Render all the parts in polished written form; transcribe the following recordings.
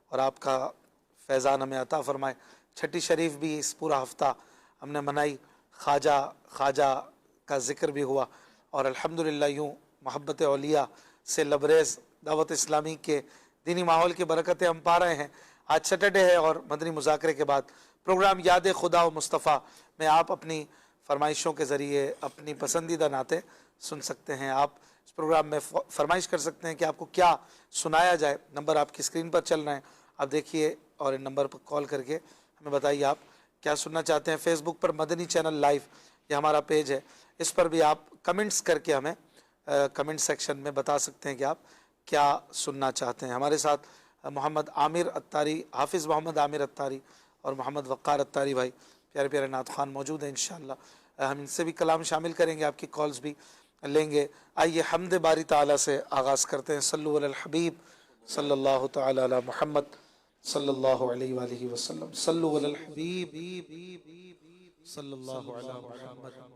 اور آپ کا فیضان ہمیں عطا فرمائے۔ چھٹی شریف بھی اس پورا ہفتہ ہم نے منائی، خواجہ کا ذکر بھی ہوا، اور الحمدللہ یوں محبت اولیاء سے لبریز دعوت اسلامی کے دینی ماحول کی برکتیں ہم پا رہے ہیں۔ آج سیٹرڈے ہے اور مدنی مذاکرے کے بعد پروگرام یاد خدا و مصطفیٰ میں آپ اپنی فرمائشوں کے ذریعے اپنی پسندیدہ نعتیں سن سکتے ہیں۔ آپ اس پروگرام میں فرمائش کر سکتے ہیں کہ آپ کو کیا سنایا جائے۔ نمبر آپ کی اسکرین پر چل رہے ہیں، آپ دیکھیے اور ان نمبر پر کال کر کے ہمیں بتائیے آپ کیا سننا چاہتے ہیں۔ فیس بک پر مدنی چینل لائیو یہ ہمارا پیج ہے، اس پر بھی آپ کمنٹس کر کے ہمیں کمنٹ سیکشن میں بتا سکتے ہیں کہ آپ کیا سننا چاہتے ہیں۔ ہمارے ساتھ محمد عامر اتاری، حافظ محمد عامر اتاری اور محمد وقار اتاری بھائی پیارے پیارے نعت خوان موجود ہیں۔ انشاءاللہ ہم ان سے بھی کلام شامل کریں گے، آپ کی کالز بھی لیں گے۔ آئیے حمد باری تعالیٰ سے آغاز کرتے ہیں۔ صلو علی الحبیب صلی اللہ تعالی علی محمد صلی اللہ علیہ وآلہ وسلم۔ صلو علی الحبیب صلی اللہ علی محمد۔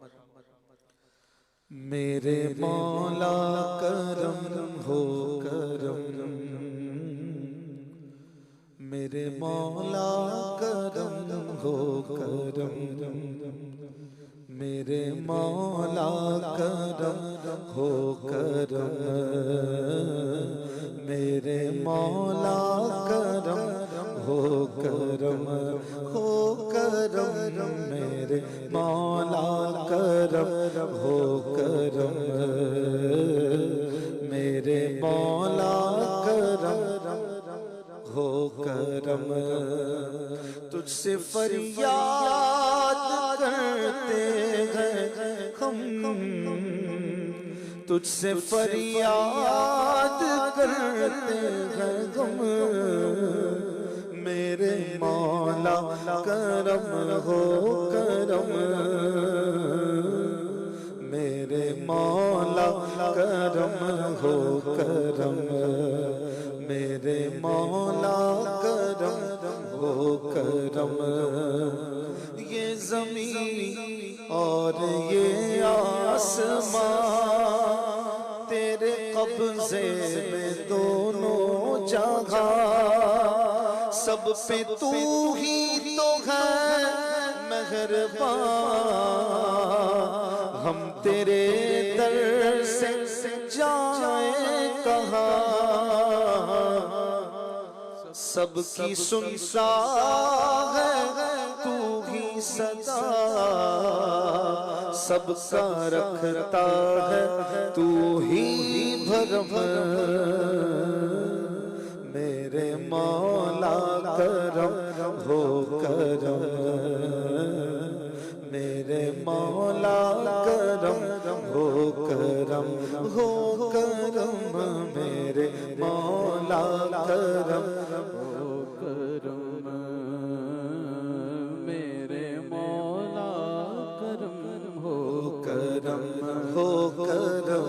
میرے مولا کرم ہو کرم، میرے مولا کرم ہو کرم، میرے مولا کرم ہو کرم، میرے مولا کرم ہو کرم ہو کرم، میرے مولا کرم ہو کرم، میرے مولا کرم ہو کرم۔ تجھ سے فریاد کرتے ہیں ہم، تجھ سے فریاد کرتے ہیں ہم، میرے مولا کرم ہو کرم، میرے مولا کرم ہو کرم، میرے مولا کرم ہو کرم۔ یہ زمین اور یہ آسمان تیرے قبضے میں دونوں جگہ، سب پہ تو ہی تو ہے مہربان، ہم تیرے در سے جائیں کہاں، سب کی سنتا ہے تو ہی صدا، سب کا رکھتا ہے تو ہی بھرم، میرے مولا کرم ہو کرم، میرے مولا کرم ہو کرم ہو کرم، میرے مولا کرم ہو کرم، میرے مولا کرم ہو کرم ہو کرم،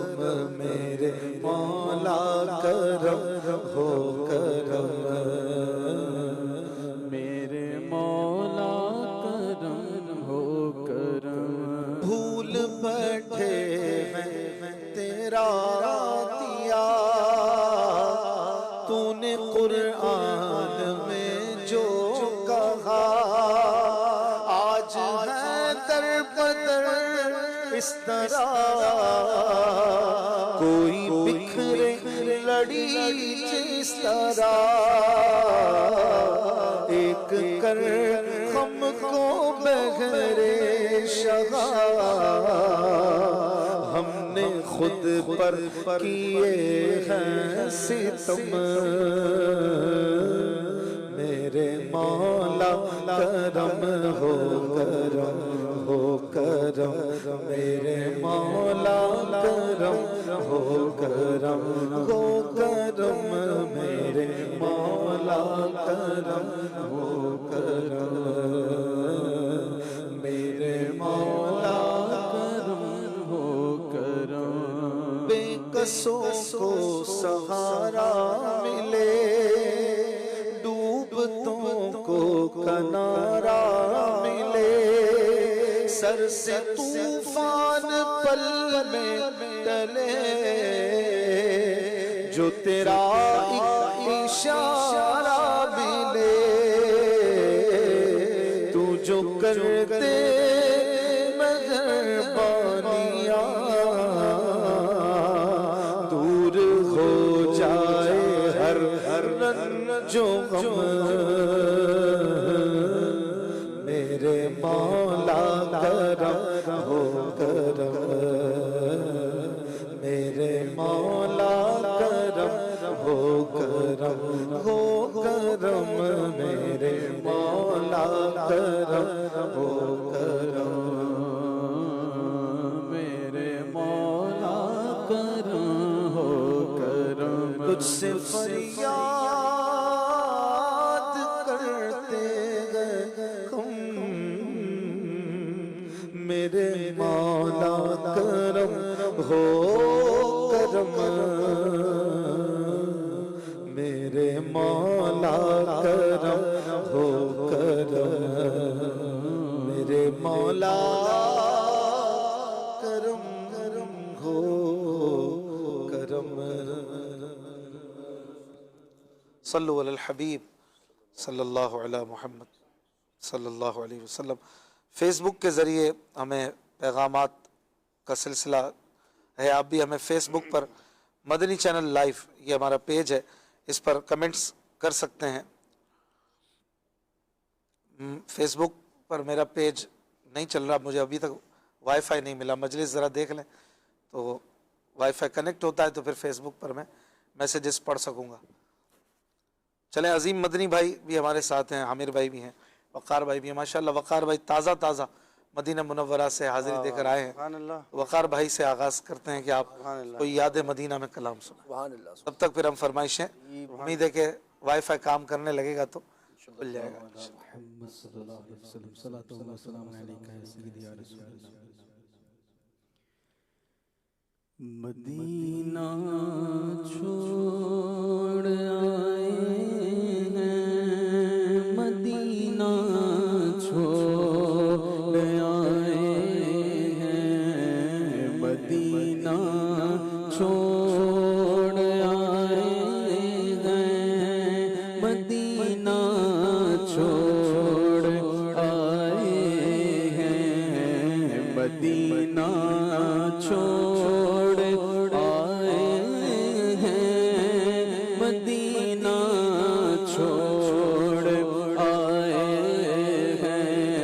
میرے مولا کرم ہو کرم، میرے مولا کرم ہو کرم۔ بھول بیٹھے میں تیرا دیا، تو نے قرآن میں جو کہا، آج ہے در بدر اس طرح، کوئی بکھرے لڑی جس طرح، ایک کر ہم کو بغیر شغا، ہم نے خود پر کیے ہیں ستم، میرے مولا کرم ہو کرم ہو کرم، میرے مولا کرم ہو کرم ہو کرم، میرے مولا کرم ہو کرم، میرے مولا کرم ہو کرم۔ بے کسوں کو سہارا ملے، ڈوبتوں کو کنارہ ملے، سر سے طوفان پل میں ٹلے، جو تیرا ایک اشارہ کرتے مہربانیاں دور ہو جائے ہر رنج و غم میرے مولا کرم ہو کرم میرے مولا کرم ہو کرم ہو کرم میرے مولا کرم ہو کرم میرے مولا کرم ہو کرم تجھ سے فریاد کرتے گئے ہم میرے مولا کرم ہو کرم میرے مولا کرم ہو کرم میرے مولا کرم ہو کرم صلو علی الحبیب صلی اللہ علی محمد صلی اللہ علیہ وسلم۔ فیس بک کے ذریعے ہمیں پیغامات کا سلسلہ ہے، آپ بھی ہمیں فیس بک پر مدنی چینل لائیو یہ ہمارا پیج ہے، اس پر کمنٹس کر سکتے ہیں۔ فیس بک پر میرا پیج نہیں چل رہا، مجھے ابھی تک وائی فائی نہیں ملا، مجلس ذرا دیکھ لیں تو وائی فائی کنیکٹ ہوتا ہے تو پھر فیس بک پر میں میسیجز پڑھ سکوں گا۔ چلیں، عظیم مدنی بھائی بھی ہمارے ساتھ ہیں، عامر بھائی بھی ہیں، وقار بھائی بھی ہیں، ماشاءاللہ وقار بھائی تازہ مدینہ منورہ سے حاضری دے کر آئے ہیں۔ وقار بھائی سے آغاز کرتے ہیں کہ آپ کوئی یاد مدینہ میں کلام سنیں، تب تک پھر ہم فرمائشیں، امید ہے کہ وائی فائی کام کرنے لگے گا تو کھل جائے گا۔ محمد صلی اللہ علیہ وسلم صلاۃ و سلام علیکہ یا سیدی یا رسول اللہ۔ مدینہ چھوڑ آئے ہیں، مدینہ چھوڑ آئے ہیں، مدینہ چھوڑ آئے ہیں، مدینہ چھوڑ آئے ہیں، مدینہ چھوڑ آئے ہیں، مدینہ چھوڑ آئے ہیں،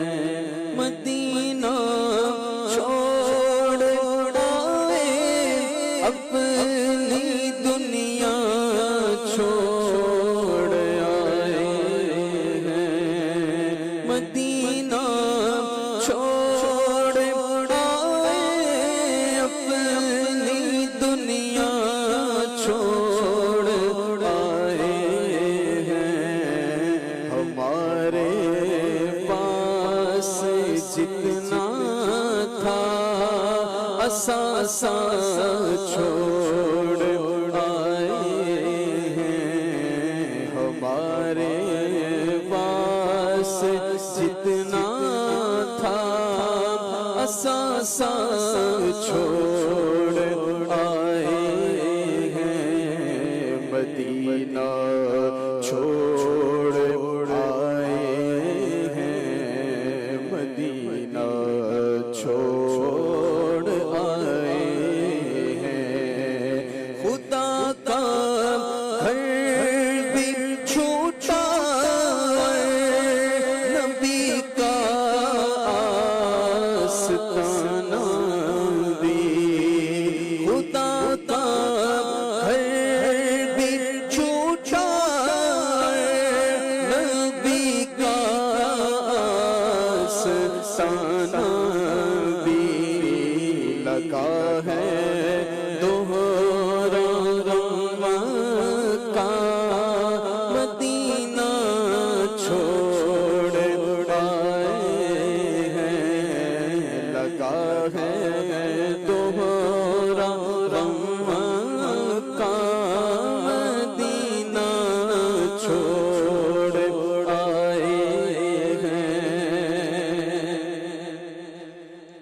مدینہ چھوڑ آئے، اپنی دنیا چھوڑ آئے ہیں، مدینہ چھوڑ آئے، اپنی دنیا چھوڑ آئے ہیں، ہمارے پاس جتنا تھا اثاثہ چھوڑ آئے ہیں، ہمارے پاس جتنا تھا اثاثہ چھوڑ آئے ہیں، مدینہ چھوڑ آئے ہیں، مدینہ چھوڑ آئے ہیں، خدا کا گھر بھی چھوٹا نبی کا آستانہ بھی، خدا کا گھر بھی چھوٹا نبی کا آستانہ بھی، لگا ہے دوہرا مکہ مدینہ چھوڑ آئے ہیں، لگا ہے دوہرا مکہ مدینہ چھوڑ آئے ہیں،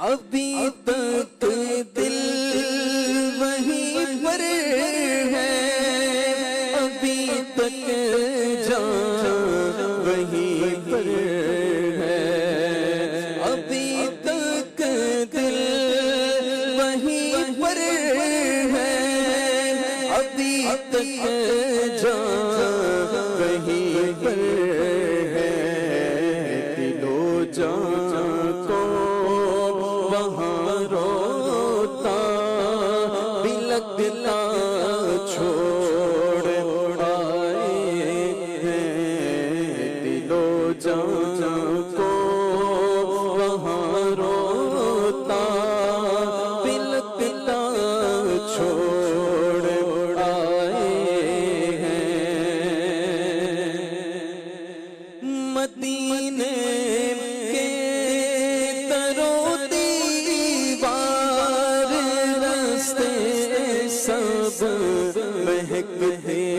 ابھی تک دل وہیں پر ہے، ابھی تک جان وہیں پر ہے، جا کہیں پر ہے، دل و جان کو وہاں روتا بلکتا چھوڑ آئے ہیں، دل و جان کو وہاں روتا بلکتا چھوڑ آئے ہیں، مدینے کے در و دیوار راستے سب مہکتے ہیں،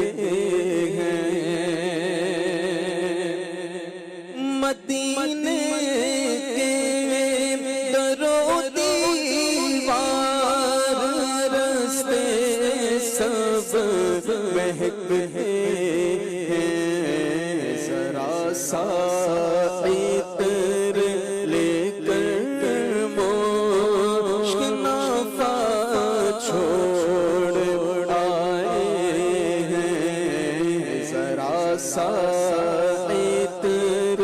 مدینے کے در و دیوار راستے سب مہکتے ہیں، ذرا سا عطر لے کر مشک نافہ چھوڑ آئے ہیں، ذرا سا عطر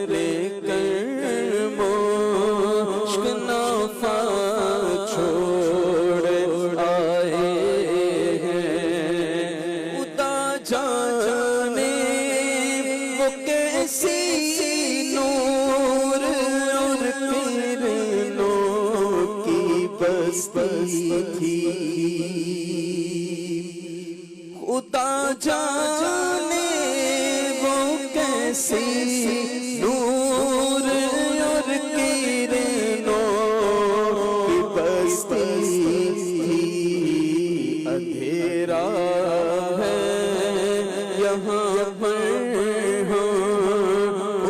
لے کر مشک نافہ چھوڑ آئے ہیں، خدا جانے وہ کیسی نور اور کرنوں کی بستی تھی، خدا جانے وہ کیسی نور اور کرنوں کی بستی تھی، اندھیرا ہے یہاں پر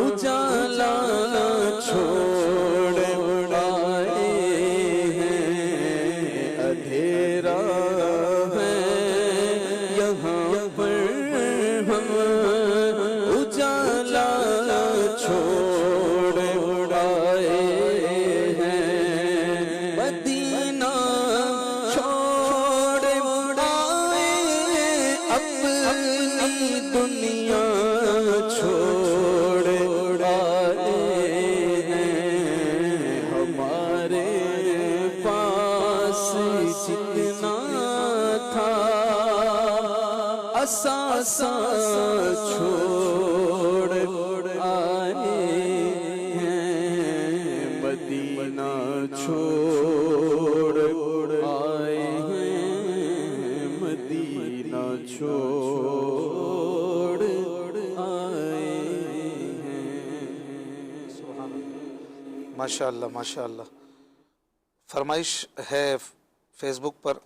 اجالا چھوڑ آئے ہیں، اندھیرا ہے یہاں پر اجالا چھوڑ آئے ہیں، مدینہ چھوڑ آئے اپنی دنیا چھوڑ آئے ہیں، ہمارے پاس جتنا تھا اثاثہ چھوڑ آئے ہیں، مدینہ چھوڑ آئے ہیں، مدینہ چھوڑ آئے ہیں۔ ماشاء اللہ ماشاء اللہ۔ فرمائش ہے فیس بک پر،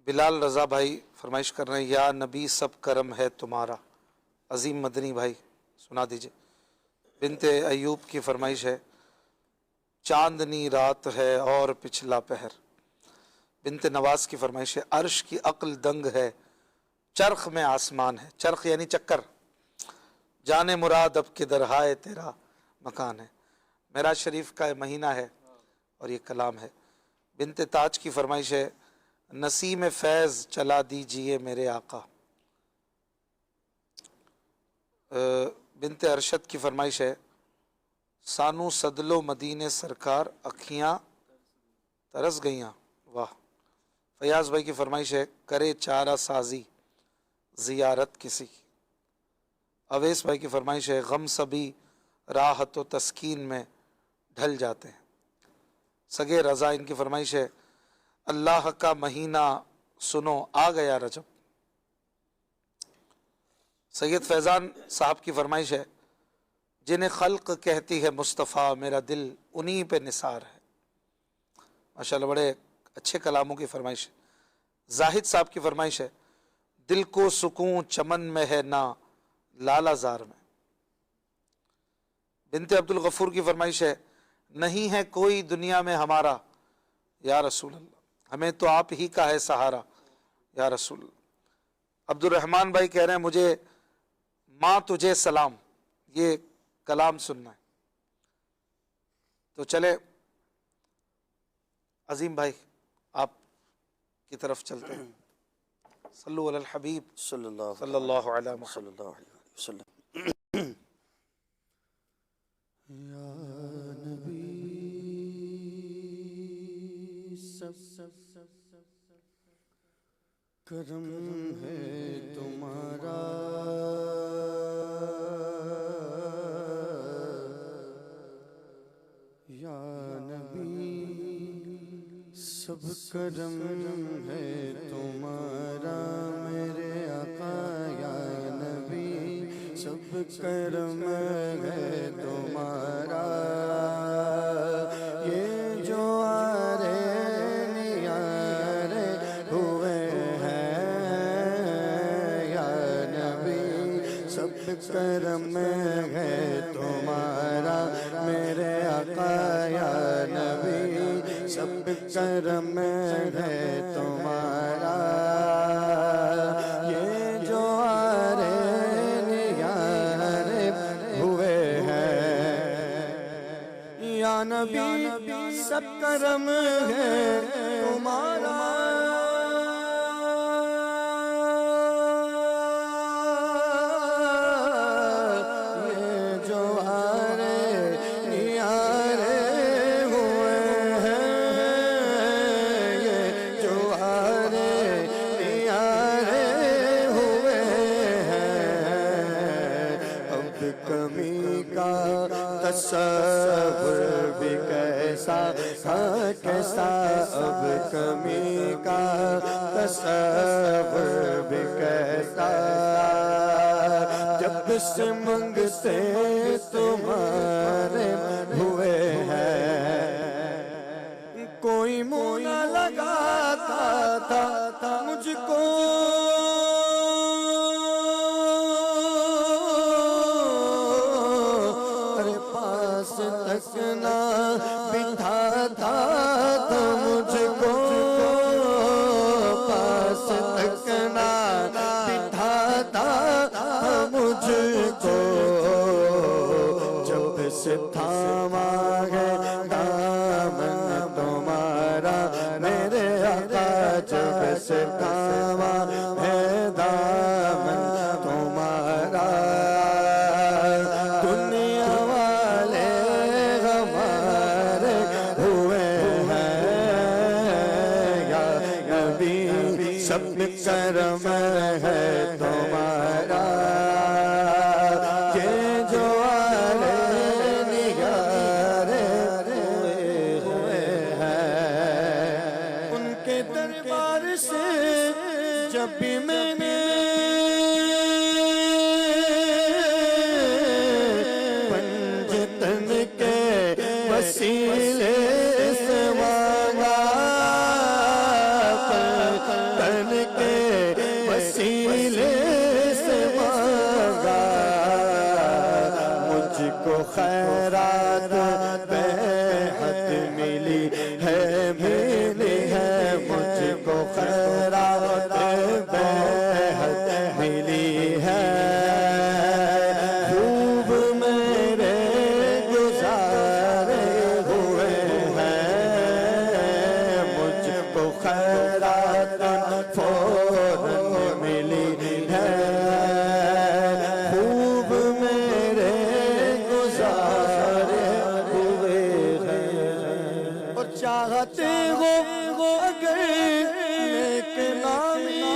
بلال رضا بھائی فرمائش کر رہے ہیں، یا نبی سب کرم ہے تمہارا۔ عظیم مدنی بھائی سنا دیجئے۔ بنت ایوب کی فرمائش ہے، چاندنی رات ہے اور پچھلا پہر۔ بنت نواز کی فرمائش ہے، عرش کی عقل دنگ ہے، چرخ میں آسمان ہے۔ چرخ یعنی چکر، جانے مراد اب کدھر ہائے تیرا مکان ہے۔ معراج شریف کا مہینہ ہے اور یہ کلام ہے۔ بنت تاج کی فرمائش ہے، نسیم فیض چلا دیجئے میرے آقا۔ بنت ارشد کی فرمائش ہے، سانو صدلو مدینے سرکار اکھیاں ترس گئیاں۔ واہ۔ فیاض بھائی کی فرمائش ہے، کرے چارہ سازی زیارت کسی کی۔ اویس بھائی کی فرمائش ہے، غم سبھی راحت و تسکین میں ڈھل جاتے ہیں۔ سگے رضا ان کی فرمائش ہے، اللہ کا مہینہ سنو آ گیا رجب۔ سید فیضان صاحب کی فرمائش ہے، جنہیں خلق کہتی ہے مصطفیٰ، میرا دل انہی پہ نثار ہے۔ ماشاءاللہ بڑے اچھے کلاموں کی فرمائش ہے۔ زاہد صاحب کی فرمائش ہے، دل کو سکون چمن میں ہے نہ لالا زار میں۔ بنت عبد الغفور کی فرمائش ہے، نہیں ہے کوئی دنیا میں ہمارا یا رسول اللہ، ہمیں تو آپ ہی کا ہے سہارا یا رسول اللہ۔ عبد الرحمن بھائی کہہ رہے ہیں، مجھے ماں تجھے سلام، یہ کلام سننا ہے۔ تو چلے عظیم بھائی آپ کی طرف چلتے ہیں۔ صلو علی الحبیب صلی اللہ صلی اللہ علیہ محمد. صلی اللہ علیہ وسلم. یا نبی سب کرم ہے تمہارا، یا نبی سب کرم ہے تمہارا، میرے آقا یا نبی سب کرم ہے تمہارا. یہ جو آرے نیارے ہوئے ہیں یا نبی سب کرم ہے تمہارا، میرے آقا یا نبی سب کرم ہے تمہارا. یہ جو آرے نیارے ہوئے ہیں یا نبی سب کرم ہے تمہارا. یہ جو آرے نیارے ہوئے ہیں، یہ جو آرے نیارے ہوئے ہیں، اب کمی کا تصور بھی کیسا کیسا، اب کمی کا تصور بھی کیسا، جب سے منگتے تمہارے ہوئے ہیں. کوئی منہ نہ لگاتا تھا مجھ کو، ارے پاس تک نہ بٹھاتا تھا مجھ کو، پاس تک نہ بٹھاتا تھا مجھ کو. جب سے تھاما ہے دامن تمہارا میرے آقا، جب سے تھاما ہے دامن تمہارا، دنیا والے ہمارے ہوئے ہیں یا نبی سب کرم ہے تمہارا. یہ جو آرے نیارے ہوئے ہیں، ان کے دربار سے جب بھی میں نے پنجتن کے وسیلے سے مانگا، پنجتن کے وسیلے سے مانگا، مجھ کو خیرات بے حد ملی ہے مجھ کو خیرات بے حد ملی ہے. خوب میرے گزارے ہوئے ہیں، مجھ کو خیرات فوراً ملی ہے. خوب میرے گزارے ہوئے ہیں، اور چاہتے ہو اگر نیک نامی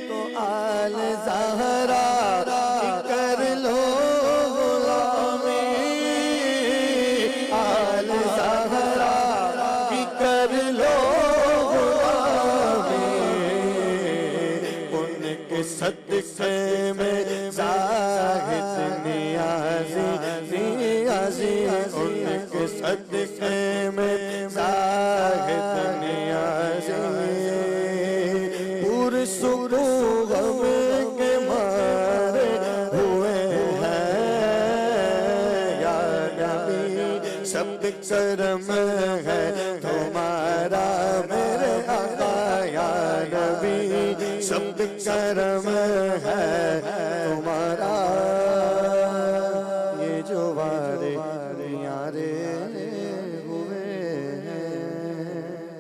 تو آل زہرا کی کر لو غلامی، آل زہرا کی کر لو غلامی. ان کے صدقے میں زاہد نیازی ان کے صدقے میں زاہد نیازی، پور سکو غم کے مارے ہوئے ہیں یا نبی سب کرم ہے تمہارا، میرے آقا یا نبی سب کرم ہے تمہارا. یہ جو وارے نیارے ہوئے ہیں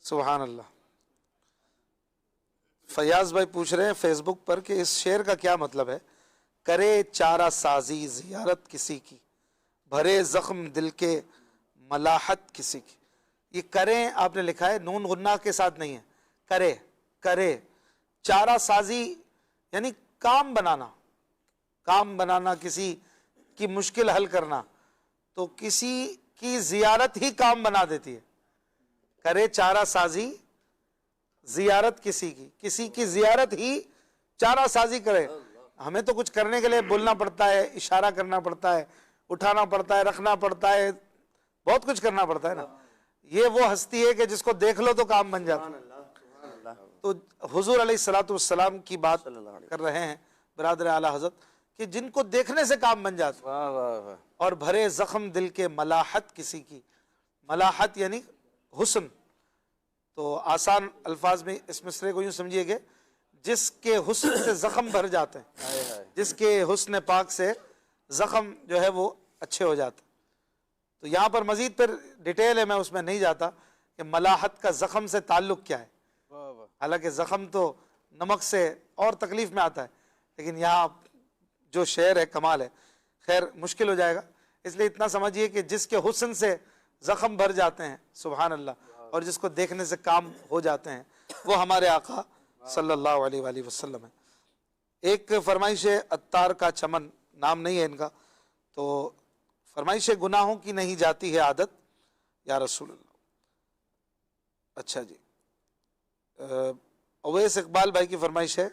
سبحان اللہ. فیاض بھائی پوچھ رہے ہیں فیس بک پر کہ اس شعر کا کیا مطلب ہے؟ کرے چارہ سازی زیارت کسی کی، بھرے زخم دل کے ملاحت کسی کی. یہ کریں آپ نے لکھا ہے، نون غنہ کے ساتھ نہیں ہے. کرے، کرے چارہ سازی یعنی کام بنانا، کام بنانا، کسی کی مشکل حل کرنا. تو کسی کی زیارت ہی کام بنا دیتی ہے. کرے چارہ سازی زیارت کسی کی، کسی کی زیارت ہی چارہ سازی کرے. ہمیں تو کچھ کرنے کے لیے بولنا پڑتا ہے، اشارہ کرنا پڑتا ہے، اٹھانا پڑتا ہے، رکھنا پڑتا ہے، بہت کچھ کرنا پڑتا ہے نا. یہ وہ ہستی ہے کہ جس کو دیکھ لو تو کام بن جاتا ہے. تو حضور علیہ الصلوۃ والسلام کی بات کر رہے ہیں برادر اعلیٰ حضرت کہ جن کو دیکھنے سے کام بن جاتا ہے. اور بھرے زخم دل کے ملاحت کسی کی، ملاحت یعنی حسن. تو آسان الفاظ میں اس مصرے کو یوں سمجھیے کہ جس کے حسن سے زخم بھر جاتے ہیں، جس کے حسن پاک سے زخم جو ہے وہ اچھے ہو جاتے ہیں. تو یہاں پر مزید پھر ڈیٹیل ہے، میں اس میں نہیں جاتا کہ ملاحت کا زخم سے تعلق کیا ہے. حالانکہ زخم تو نمک سے اور تکلیف میں آتا ہے، لیکن یہاں جو شعر ہے کمال ہے. خیر مشکل ہو جائے گا، اس لیے اتنا سمجھیے کہ جس کے حسن سے زخم بھر جاتے ہیں، سبحان اللہ، اور جس کو دیکھنے سے کام ہو جاتے ہیں، وہ ہمارے آقا صلی اللہ علیہ وآلہ وسلم ہے. ایک فرمائش ہے عطار کا چمن، نام نہیں ہے ان کا، تو فرمائش گناہوں کی نہیں جاتی ہے عادت یا رسول اللہ. اچھا جی، اویس اقبال بھائی کی فرمائش ہے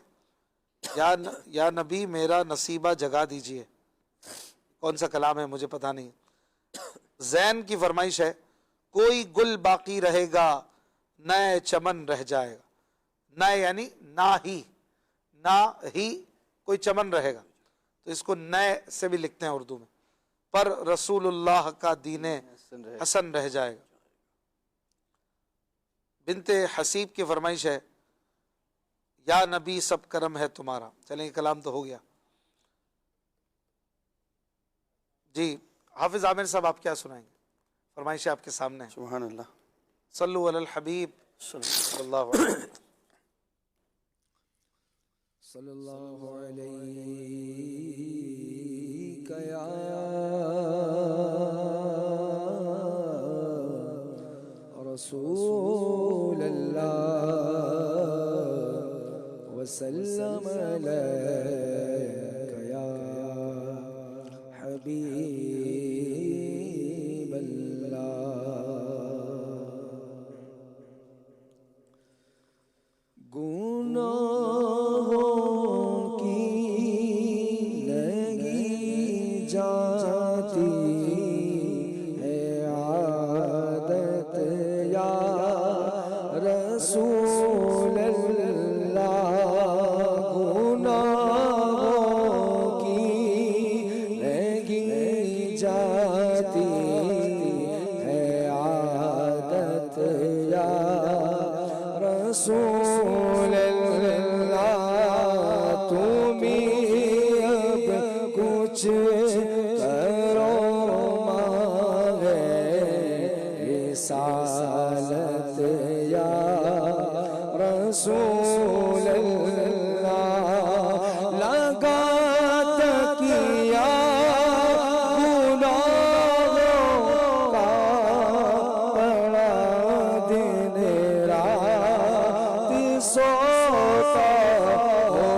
یا نبی میرا نصیبہ جگا دیجئے. کون سا کلام ہے مجھے پتہ نہیں. زین کی فرمائش ہے کوئی گل باقی رہے گا نئے چمن رہ جائے گا. نئے یعنی نہ ہی کوئی چمن رہے گا، تو اس کو نئے سے بھی لکھتے ہیں اردو میں. پر رسول اللہ کا دین حسن رہ جائے گا. بنت حسیب کی فرمائش ہے یا نبی سب کرم ہے تمہارا. چلیں یہ کلام تو ہو گیا. جی حافظ عامر صاحب آپ کیا سنائیں گے؟ فرمائش آپ کے سامنے ہے. سبحان اللہ. صلو علی الحبیب صلی اللہ علیہ وسلم. صلی اللہ علیہ یا رسول اللہ وسلم علیک یا حبیب اللہ. گناہوں کی لگی جاتی ہے عادت یا رسول اللہ. گناہوں کی لگی جاتی ہے عادت یا رسول اللہ. تم اب کچھ کرو مانگے رسالت یا رسول اللہ. لگا تکیہ گناہوں کا پڑا دن رات سوتا ہو.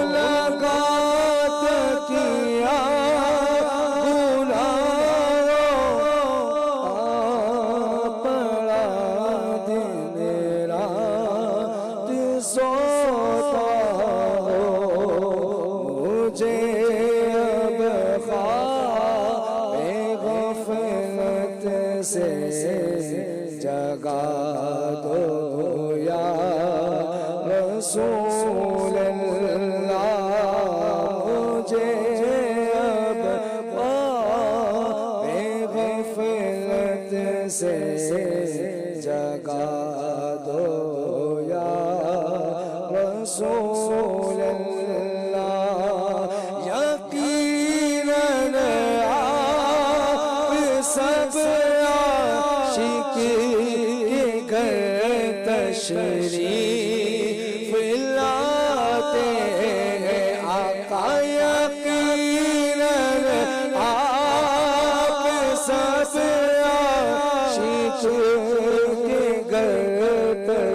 لگا تکیہ گناہوں کا پڑا دن رات سوتا ہو. مجھے اب خواب غفلت سے جگا دو یا رسول اللہ. مجھے اب خواب غفلت سے جگا دو یا رسول اللہ. یقیناً آپ سب عاشق کے گھر تشریف لاتے ہیں آقا یقیناً آپ سب عاشق کے گھر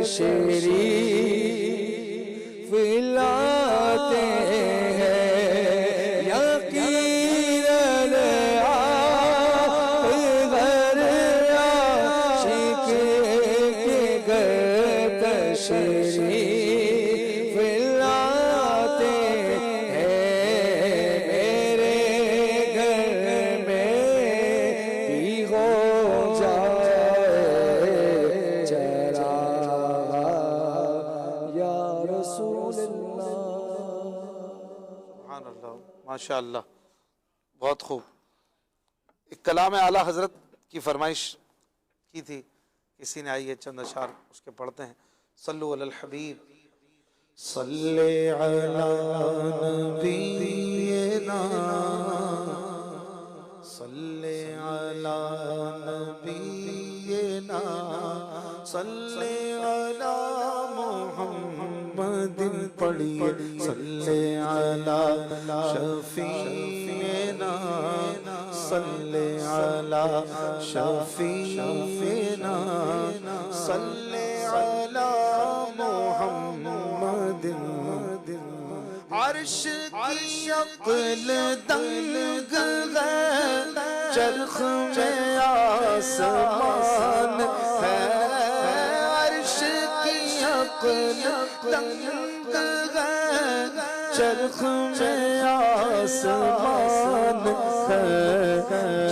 تشریف لاتے ہیں یقیناً آپ گھر عاشق کے گھر تشریف لاتے ہیں میرے گھر میں بھی ہو جائے چراغ یا رسول اللہ. سبحان اللہ، ماشاء اللہ، بہت خوب. ایک کلام اعلیٰ حضرت کی فرمائش کی تھی کسی نے، آئیے چند اشعار اس کے پڑھتے ہیں. صلو علی الحبیب. صلی علی نبینا، صلی علی نبینا، صلی علی محمد پڑھیے. صلی علی شفیعنا، صلی علی شفیعنا، صلی علی محمد. عرش کی عقل دنگ ہے، چرخ میں آسمان ہے. عرش کی عقل دنگ ہے، چرخ میں آسمان ہے.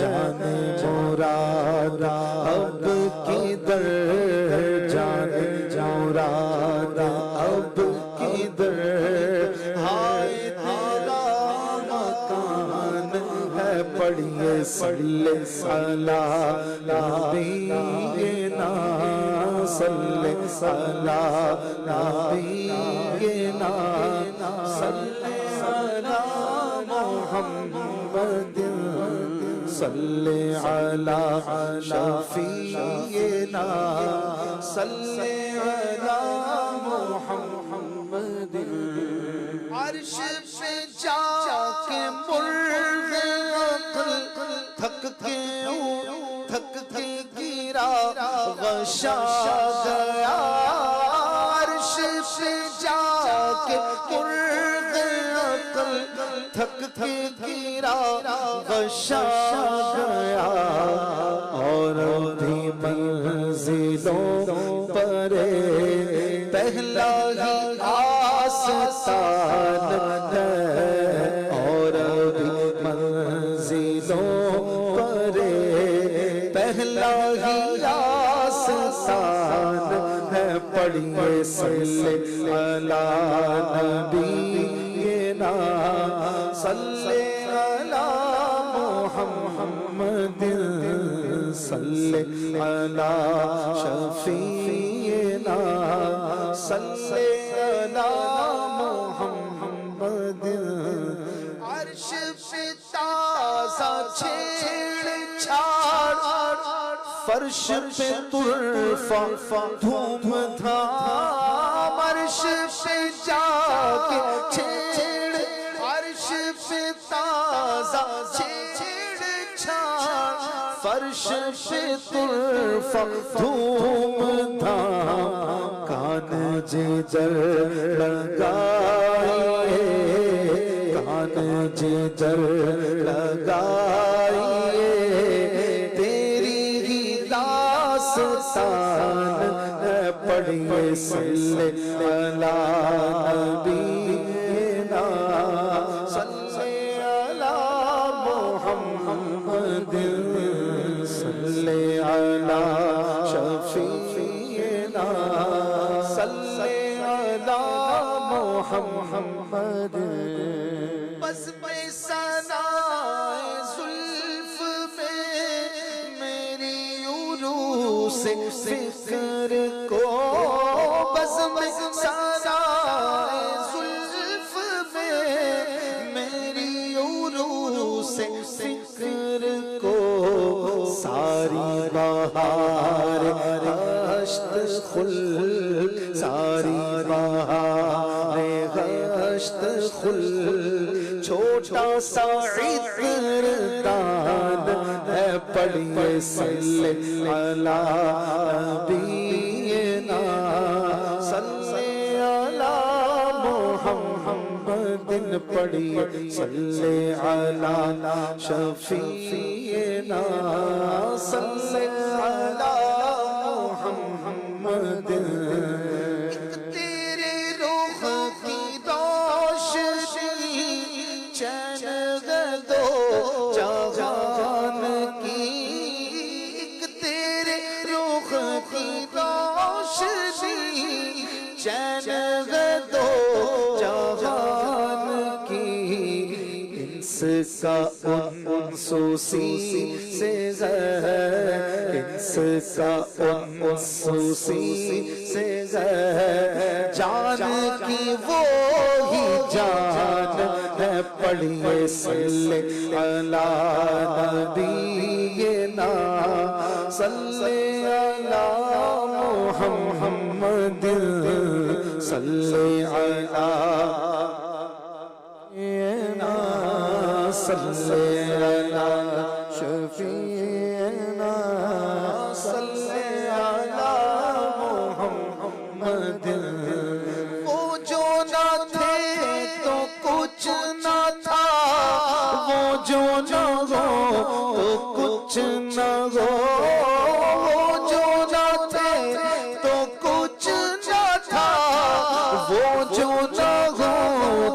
جان مراد اب کدھر، جان مراد اب کدھر، ہائے تیرا مکان ہے. پڑھیے صلی علی نبینا، صلی علی نبینا، صلی علی محمد، صلی علی شفیعنا، صلی علی محمد. عرش پہ جا کے مرغ عقل تھک کے گرا غشا گیا. عرش پہ جا کے مرغ عقل تھک کے گرا غشا گیا. اور بھی منزلوں پر پہلا ہی آستان ہے. اور بھی منزلوں پر پہلا ہی آستان ہے. پڑھیے صلی علی نبینا، صلی علی محمد، صلی علی شفیعنا، صلی علی محمد. عرش پہ تازہ چھیڑ چھاڑ، فرش پہ طرفہ دھوم دھام. عرش پہ جا کے چھیڑ، عرش پہ تازہ چھیڑ چھاڑ، فرش پہ طرفہ دھوم دھام. کان جدھر لگائیے، کان جدھر لگائیے، تیری ہی داستان ہے. پڑھیے صلی علی نبینا، صلی علی محمد، صلی علی شفیعنا، صلی علی محمد. بس میں ثنائے زلف میں میری عروس فکر کو، بس میں ثنائے زلف میں میری عروس فکر کو. ساری بہار اشت خلد ساری بہار گشت خل چھوٹا سا عطر دان ہے پڑھیے صلی علی نبینا صلی علی محمد پڑھیے صلی علی شفیعنا صلی علی محمد تیرے رخ کی روشنی چین دو جہان کی تیرے رخ کی روشنی چین دو جہان کی انس کا انسوسی سے انس کا انسوسی سے جان کی وہی جان ہے پڑھیے صلی علی نبینا صلی علی محمد صلی علی صلی علی شفیعنا صلی علی محمد وہ جو نہ تھے تو کچھ نہ تھا وہ جو نہ ہو تو کچھ نہ ہو وہ جو نہ تھے تو کچھ نہ تھا وہ جو نہ ہو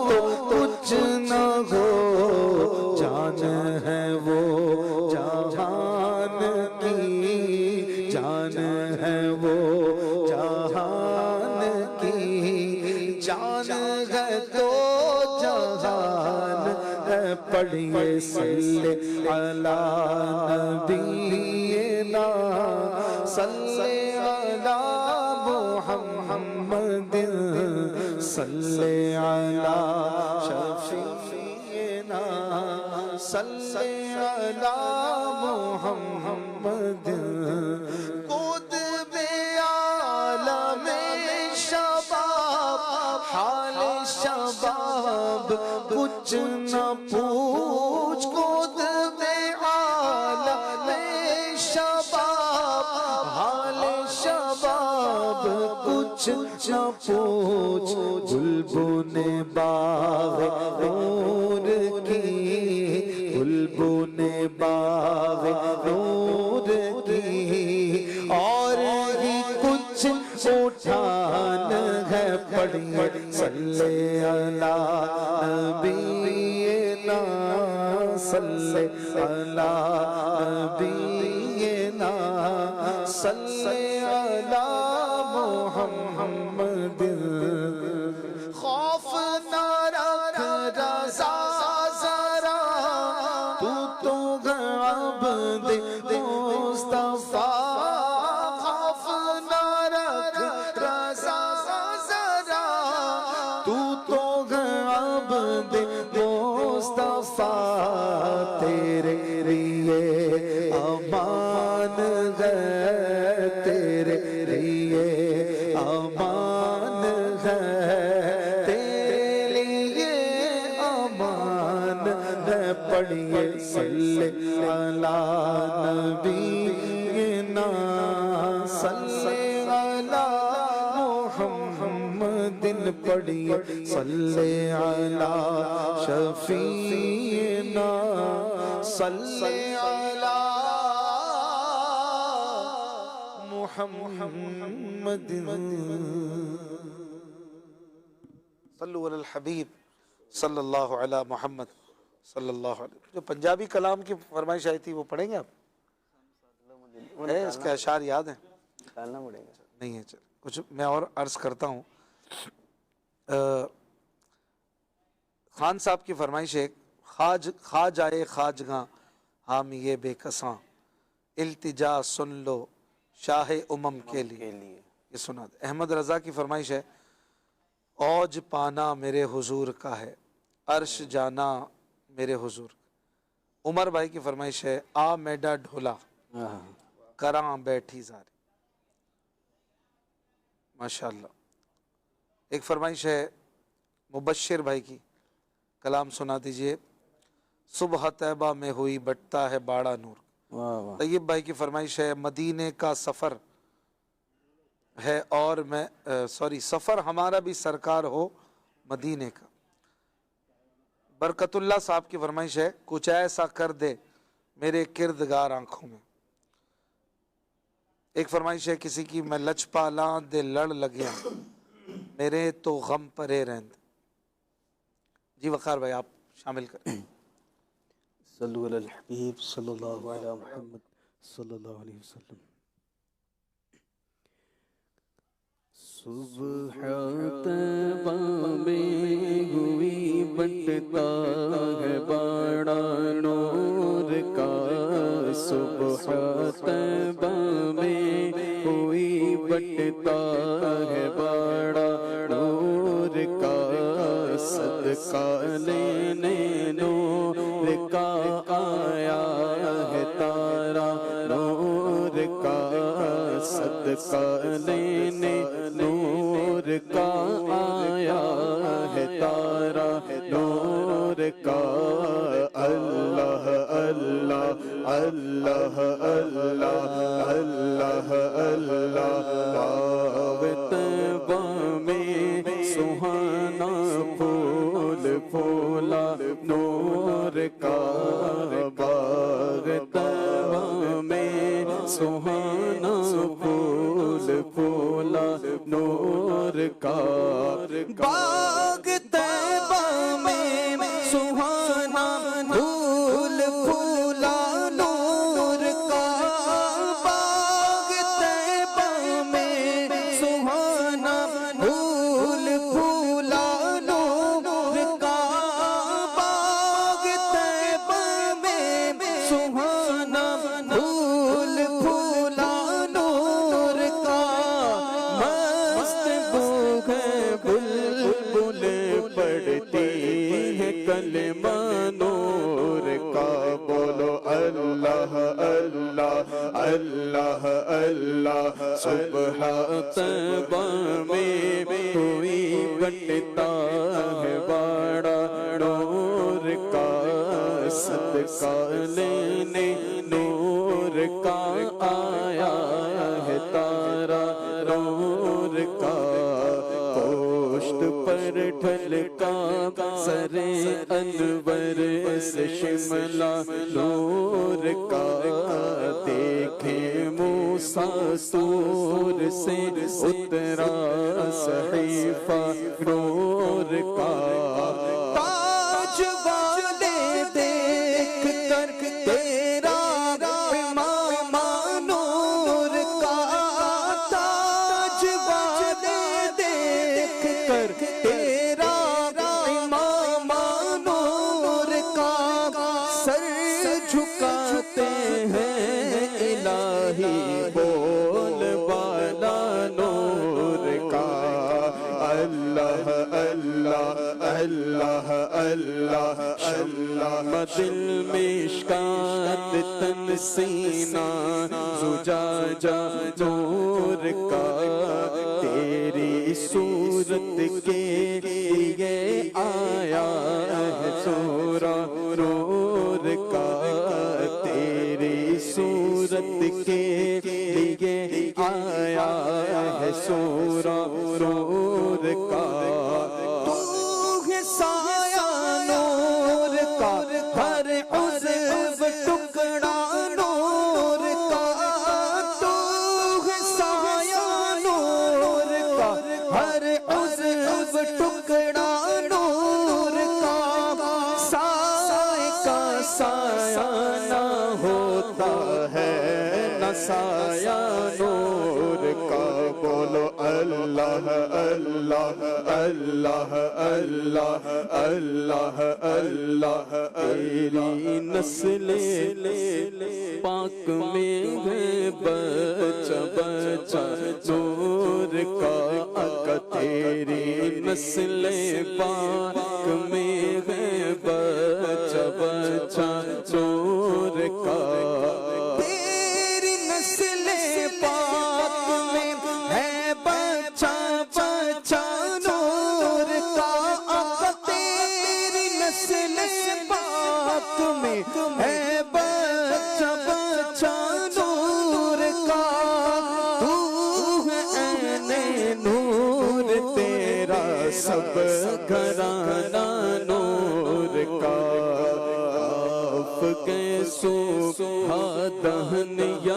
تو کچھ نہ ہو جان ہے وہ جہان کی جان ہے وہ جہان کی جان ہے تو جہان ہے پڑھیے صلی علی نبینا صلی علی محمد صلی علی شفیعنا صلی علی محمد قطب عالم شباب حال شباب کچھ نہ پوچھ قطب عالم شباب حال شباب کچھ نہ پوچھ بلبل باغ نور کی بلبل باغ نور کی اور ہی کچھ اٹھان ہے پڑھیے صلی علی نبینا صلی علی نبینا صلی علی محمد خوف نہ رکھ رضا ذرا تو عبد مصطفیٰ خوف نہ رکھ رضا ذرا تو عبد مصطفیٰ تیرے لیے امان ہے تیرے لیے امان ہے تیرے لیے امان ہے پڑھیے صلی علی نبینا صلی علی محمد پڑھیے صلی علی شفیعنا صلی علی محمد صلو علی الحبیب صلی اللہ علی محمد صلی اللہ علیہ. جو پنجابی کلام کی فرمائش آئی تھی وہ پڑھیں گے آپ؟ اس کے اشعار یاد ہیں؟ نہیں ہے. چل کچھ میں اور عرض کرتا ہوں. خان صاحب کی فرمائش ہے خواج آئے خواجگاں حامی بے کساں التجا سن لو شاہ امم کے لیے. یہ سنا دے. احمد رضا کی فرمائش ہے اوج پانا میرے حضور کا ہے عرش جانا میرے حضور. عمر بھائی کی فرمائش ہے آ میڈا ڈھولا کراں بیٹھی زاری. ماشاءاللہ. ایک فرمائش ہے مبشر بھائی کی، کلام سنا دیجئے۔ صبح طیبہ میں ہوئی بٹتا ہے باڑا نور۔ واہ واہ، طیب بھائی کی فرمائش ہے مدینے کا سفر ہے اور میں سفر ہمارا بھی سرکار ہو مدینے کا۔ برکت اللہ صاحب کی فرمائش ہے کچھ ایسا کر دے میرے کردگار آنکھوں میں۔ ایک فرمائش ہے کسی کی میں لچپالاں دے لڑ لگیا میرے تو غم پرے رہند۔ جی وقار بھائی آپ شامل کریں۔ صلو علی الحبیب صلی اللہ علی محمد صلی اللہ علیہ وسلم۔ صبح طیبہ میں ہوئی بٹتا ہے باڑا نور کا، صبح طیبہ میں ہوئی بٹتا ہے باڑا نور کا، صدقہ لینے نور کا آیا ہے تارا نور کا، صدقہ لینے نور کا آیا ہے تارا نور کا۔ اللہ اللہ اللہ اللہ اللہ اللہ، باغ طیبہ میں سہانا پھول پھولا نور کا، باغ طیبہ میں سہانا پھول پھولا نور کا، باغ طیبہ میں سہانا پھول پھولا نور کا، باغ طیبہ میں سہانا پھول پھولا نور کا، باغ طیبہ میں سہانا پھول پھولا نور کا، مست بو ہے بلبلیں پڑھتی ہے کلمہ نور کا، بولو اللہ اللہ اللہ اللہ۔ صبح طیبہ میں ہوئی بٹتا ہے باڑا نور کا، صدقہ لینے نور کا آیا ہے تارا نور کا، پوشت پر ڈھلکا سر انور سے شملہ نور کا، دیکھیں موسیٰ طور سے اترا صحیفہ نور کا، تاج والے دیکھ کر تیرا امامہ نور کا، تاج والے دیکھ کر تیرا امامہ نور کا، سر جھکاتے ہیں الہی بول بالا نور کا، اللہ اللہ اللہ اللہ اللہ، دل مشکات تن سینہ زجاجہ نور کا، تیری صورت کے لیے آیا ہے سورہ نور کا، تیری صورت کے لیے آیا ہے سورہ نور کا، تو ہے سایہ نور کا، ہر عضو ٹکڑا نور کا، تو ہے سایہ نور کا، ہر عضو ٹکڑا نور کا، سائے کا سایہ نہ ہوتا ہے نہ سایہ نور کا، بولو اللہ اللہ اللہ اللہ اللہ اللہ، تیری نسل پاک میں ہے بچہ بچہ نور کا، آقا تیری نسل پاک میں ہے بچہ بچہ نور کا، تیری نسل پاک میں ہے بچہ بچہ نور سب گھرانہ نور کا کاف کے سوکھا دہن یا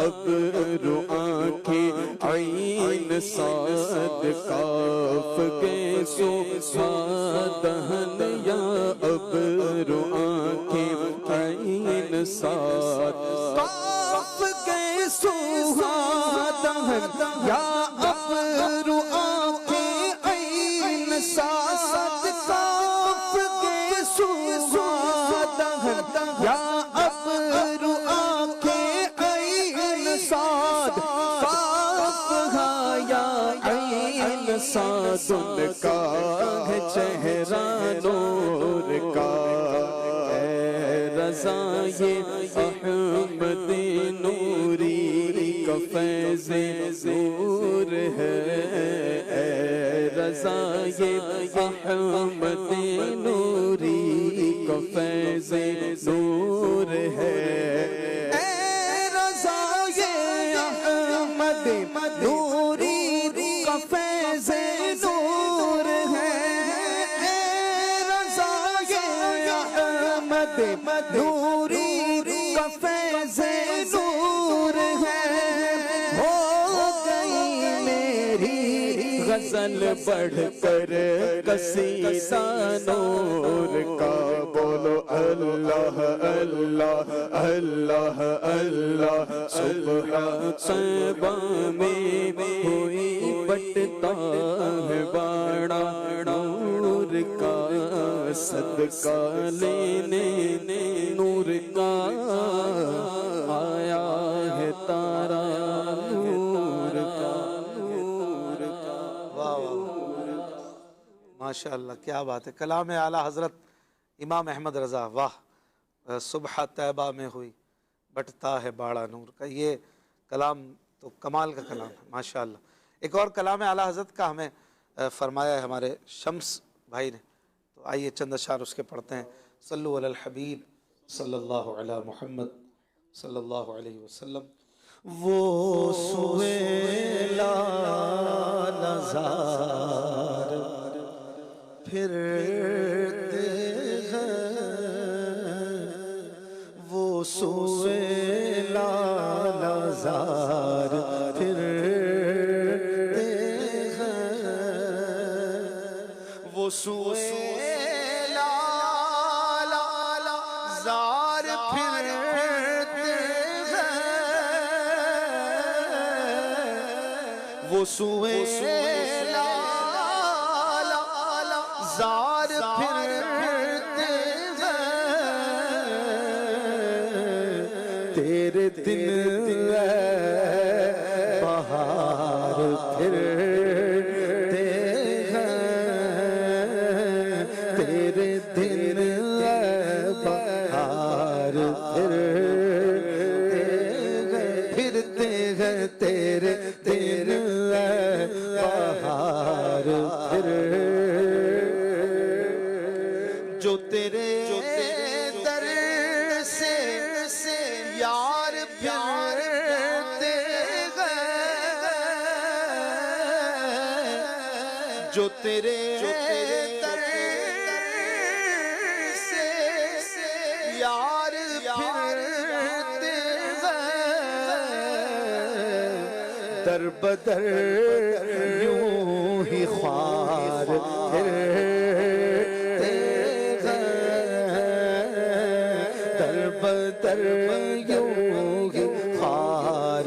ابرو آنکھیں عین صاد کاف کے سوکھا دہن یا ابرو آنکھیں عین صاد کاف کے سوکھا دہن یا ابرو آنکھیں عین صاد کاف کے سوکھا دہن یا ابرو آنکھیں عین صاد کاف یا عین صاد ان کا ہے چہرہ نور کا اے رضا یہ احمد نوری کا فیض نور ہے اے رضا یہ احمد نوری کا فیض نور ہے اے رضا یہ احمد نوری کا فیض نور ہے اے رضا یہ احمد نوری کا فیض نور ہے ہو گئی میری غزل بڑھ کر قصیدہ نور کا بولو اللہ اللہ اللہ اللہ صبح صبح میں ہوئی بٹتا ہے باڑا نور کا صدقہ لینے نور کا آیا ہے تارا نور کا نور کا واہ واہ ماشاءاللہ کیا بات ہے کلام اعلیٰ حضرت امام احمد رضا واہ صبح طیبہ میں ہوئی بٹتا ہے باڑا نور کا یہ کلام تو کمال کا کلام ہے ماشاءاللہ ایک اور کلام اعلیٰ حضرت کا ہمیں فرمایا ہے ہمارے شمس بھائی نے تو آئیے چند اشعار اس کے پڑھتے ہیں صلو علی الحبیب صلی اللہ علی محمد صلی اللہ علیہ وسلم وہ سویلا نظار پھرتے ہیں وہ سویلا نظار پھرتے ہیں وہ سویلا نظار پھرتے وہ سویلا زار پھرتے ہیں تیرے دن ہے بہار پھرتے ہیں تیرے دن ہے بہار پھرتے ہیں تیرے دن ہے بہار جو تیرے در سے یار پھرتے ہیں جو تیرے در سے یار پھرتے ہیں در بدر یوں ہی خوار پھرتے در بدر یوں ہی خوار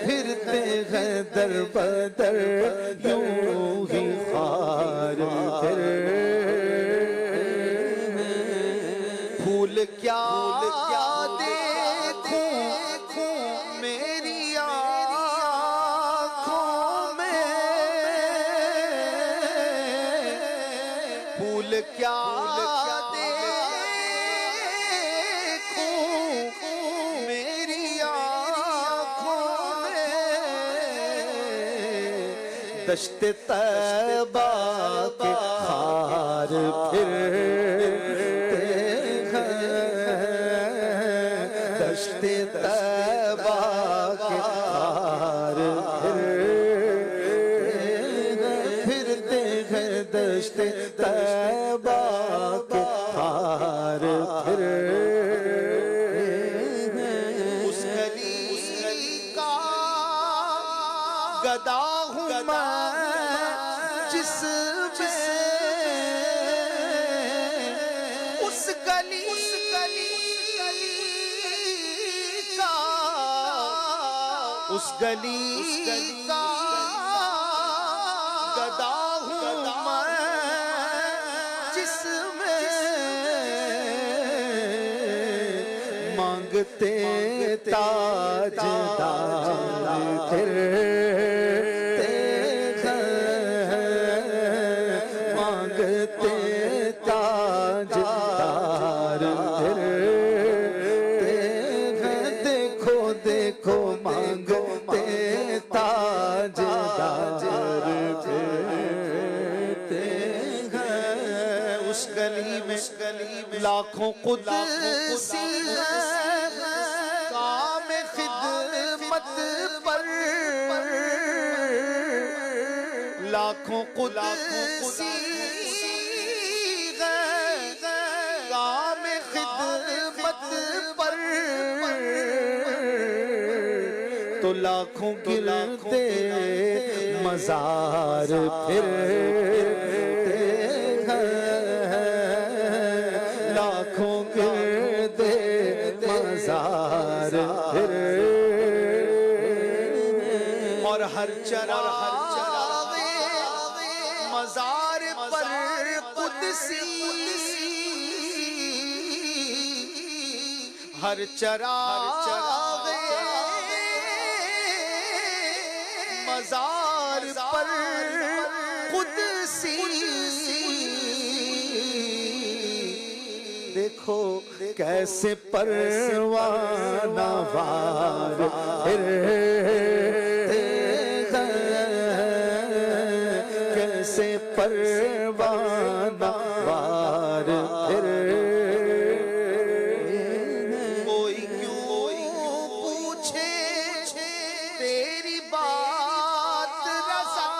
پھرتے ہیں در بدر یوں ہی خوار پھول کیا دیکھوں میری آنکھوں میں پھول کیا دشت طیبہ کے خار پھرتے ہیں دشت طیبہ کے خار پھرتے دشت طیبہ کے خار پھر اس گلی کا گدا ہوں میں جس اس گلی کا اس گلی کا گدا ہوں میں جس میں مانگتے تاجدار پھرتے ہیں مانگتے تاجدار پھرتے ہیں دیکھو دیکھو مانگتے تاجدار پھرتے ہیں اس گلی میں لاکھوں قدسی کام خدمت پر لاکھوں قدسی کام خدمت پر تو لاکھوں گرتے مزار پھرتے ہیں لاکھوں گرتے مزار اور ہر چراغ مزار پر قدسی ہر چراغ مزار پر قدسی دیکھو کیسے پروانہ وار پھرتے ہیں کیسے پروانہ وار کوئی کیوں پوچھے تیری بات رضا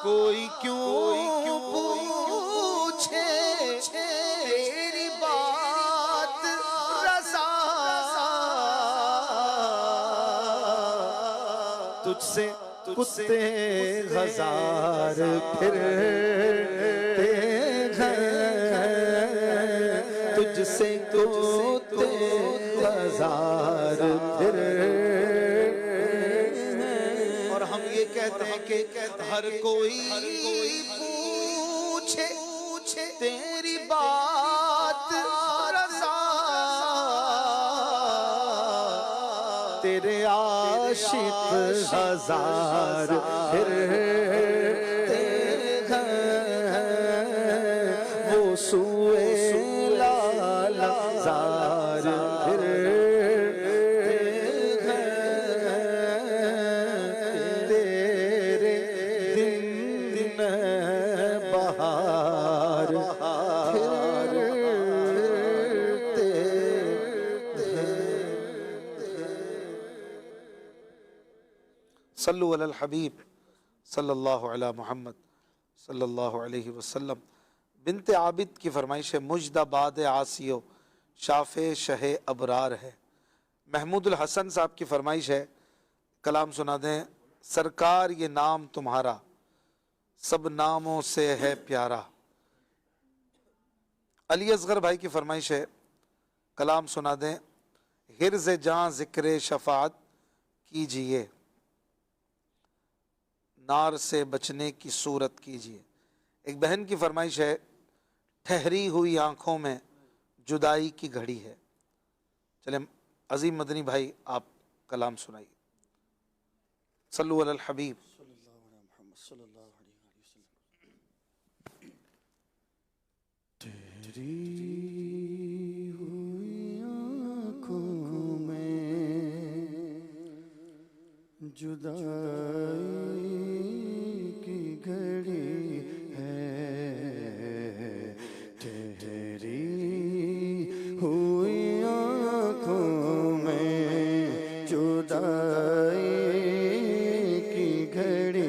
کوئی کیوں پوچھے تیری بات رضا تجھ سے کتے ہزار پھرتے ہیں تجھ سے کتے ہزار اور ہم یہ کہتے ہیں کہ ہر کوئی پوچھے تیری بات رضا تیرے عاشق ہزار پھرتے ہیں وہ سوئے لالا زار پھرتے ہیں تیرے دن بہار پھرتے صلو علی الحبیب صلی اللہ علی محمد صلی اللہ علیہ وسلم۔ بنت عابد کی فرمائش ہے مجدہ باد عاصیو شاف شہ ابرار ہے۔ محمود الحسن صاحب کی فرمائش ہے کلام سنا دیں سرکار یہ نام تمہارا سب ناموں سے ہے پیارا۔ علی اصغر بھائی کی فرمائش ہے کلام سنا دیں حرز جاں ذکر شفاعت کیجئے نار سے بچنے کی صورت کیجئے۔ ایک بہن کی فرمائش ہے ٹھہری ہوئی آنکھوں میں جدائی کی گھڑی ہے۔ چلیں عظیم مدنی بھائی آپ کلام سنائیے۔ صلو علی الحبیب صلی اللہ علیہ محمد صلی اللہ علیہ وسلم۔ تیری ہوئی آنکھوں میں جدائی کی گھڑی ہے تیری ہوئی آنکھوں میں جدائی کی گھڑی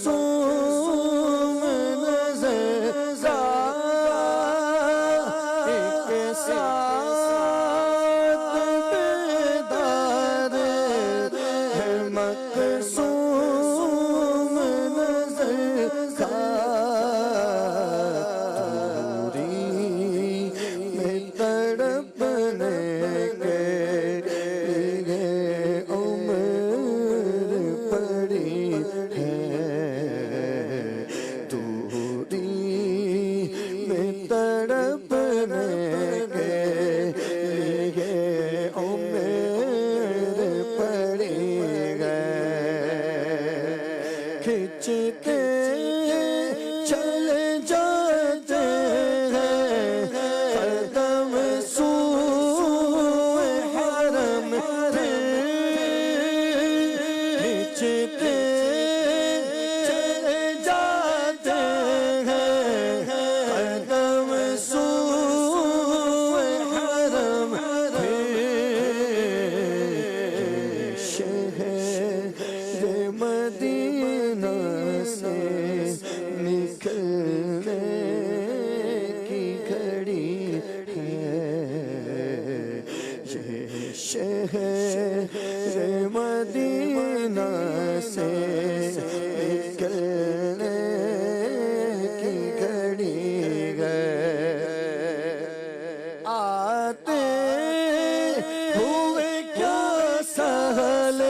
مقصوم نظر ایک ساتھ بیدار ہے مقصوم نظر دوری میں تڑپنے کے لیے عمر پڑی ہے دوری میں تڑپنے کے لیے عمر پڑی ہے کھچتے چلے جاتے ہیں قدم سوئے حرم کھچتے چلے جاتے ہیں قدم سوئے حرم شہر مدینہ سے نکلنے کی گھڑی ہے یہ شہر مدینہ سے نکلنے کی گھڑی ہے آتے ہوئے کیا سہل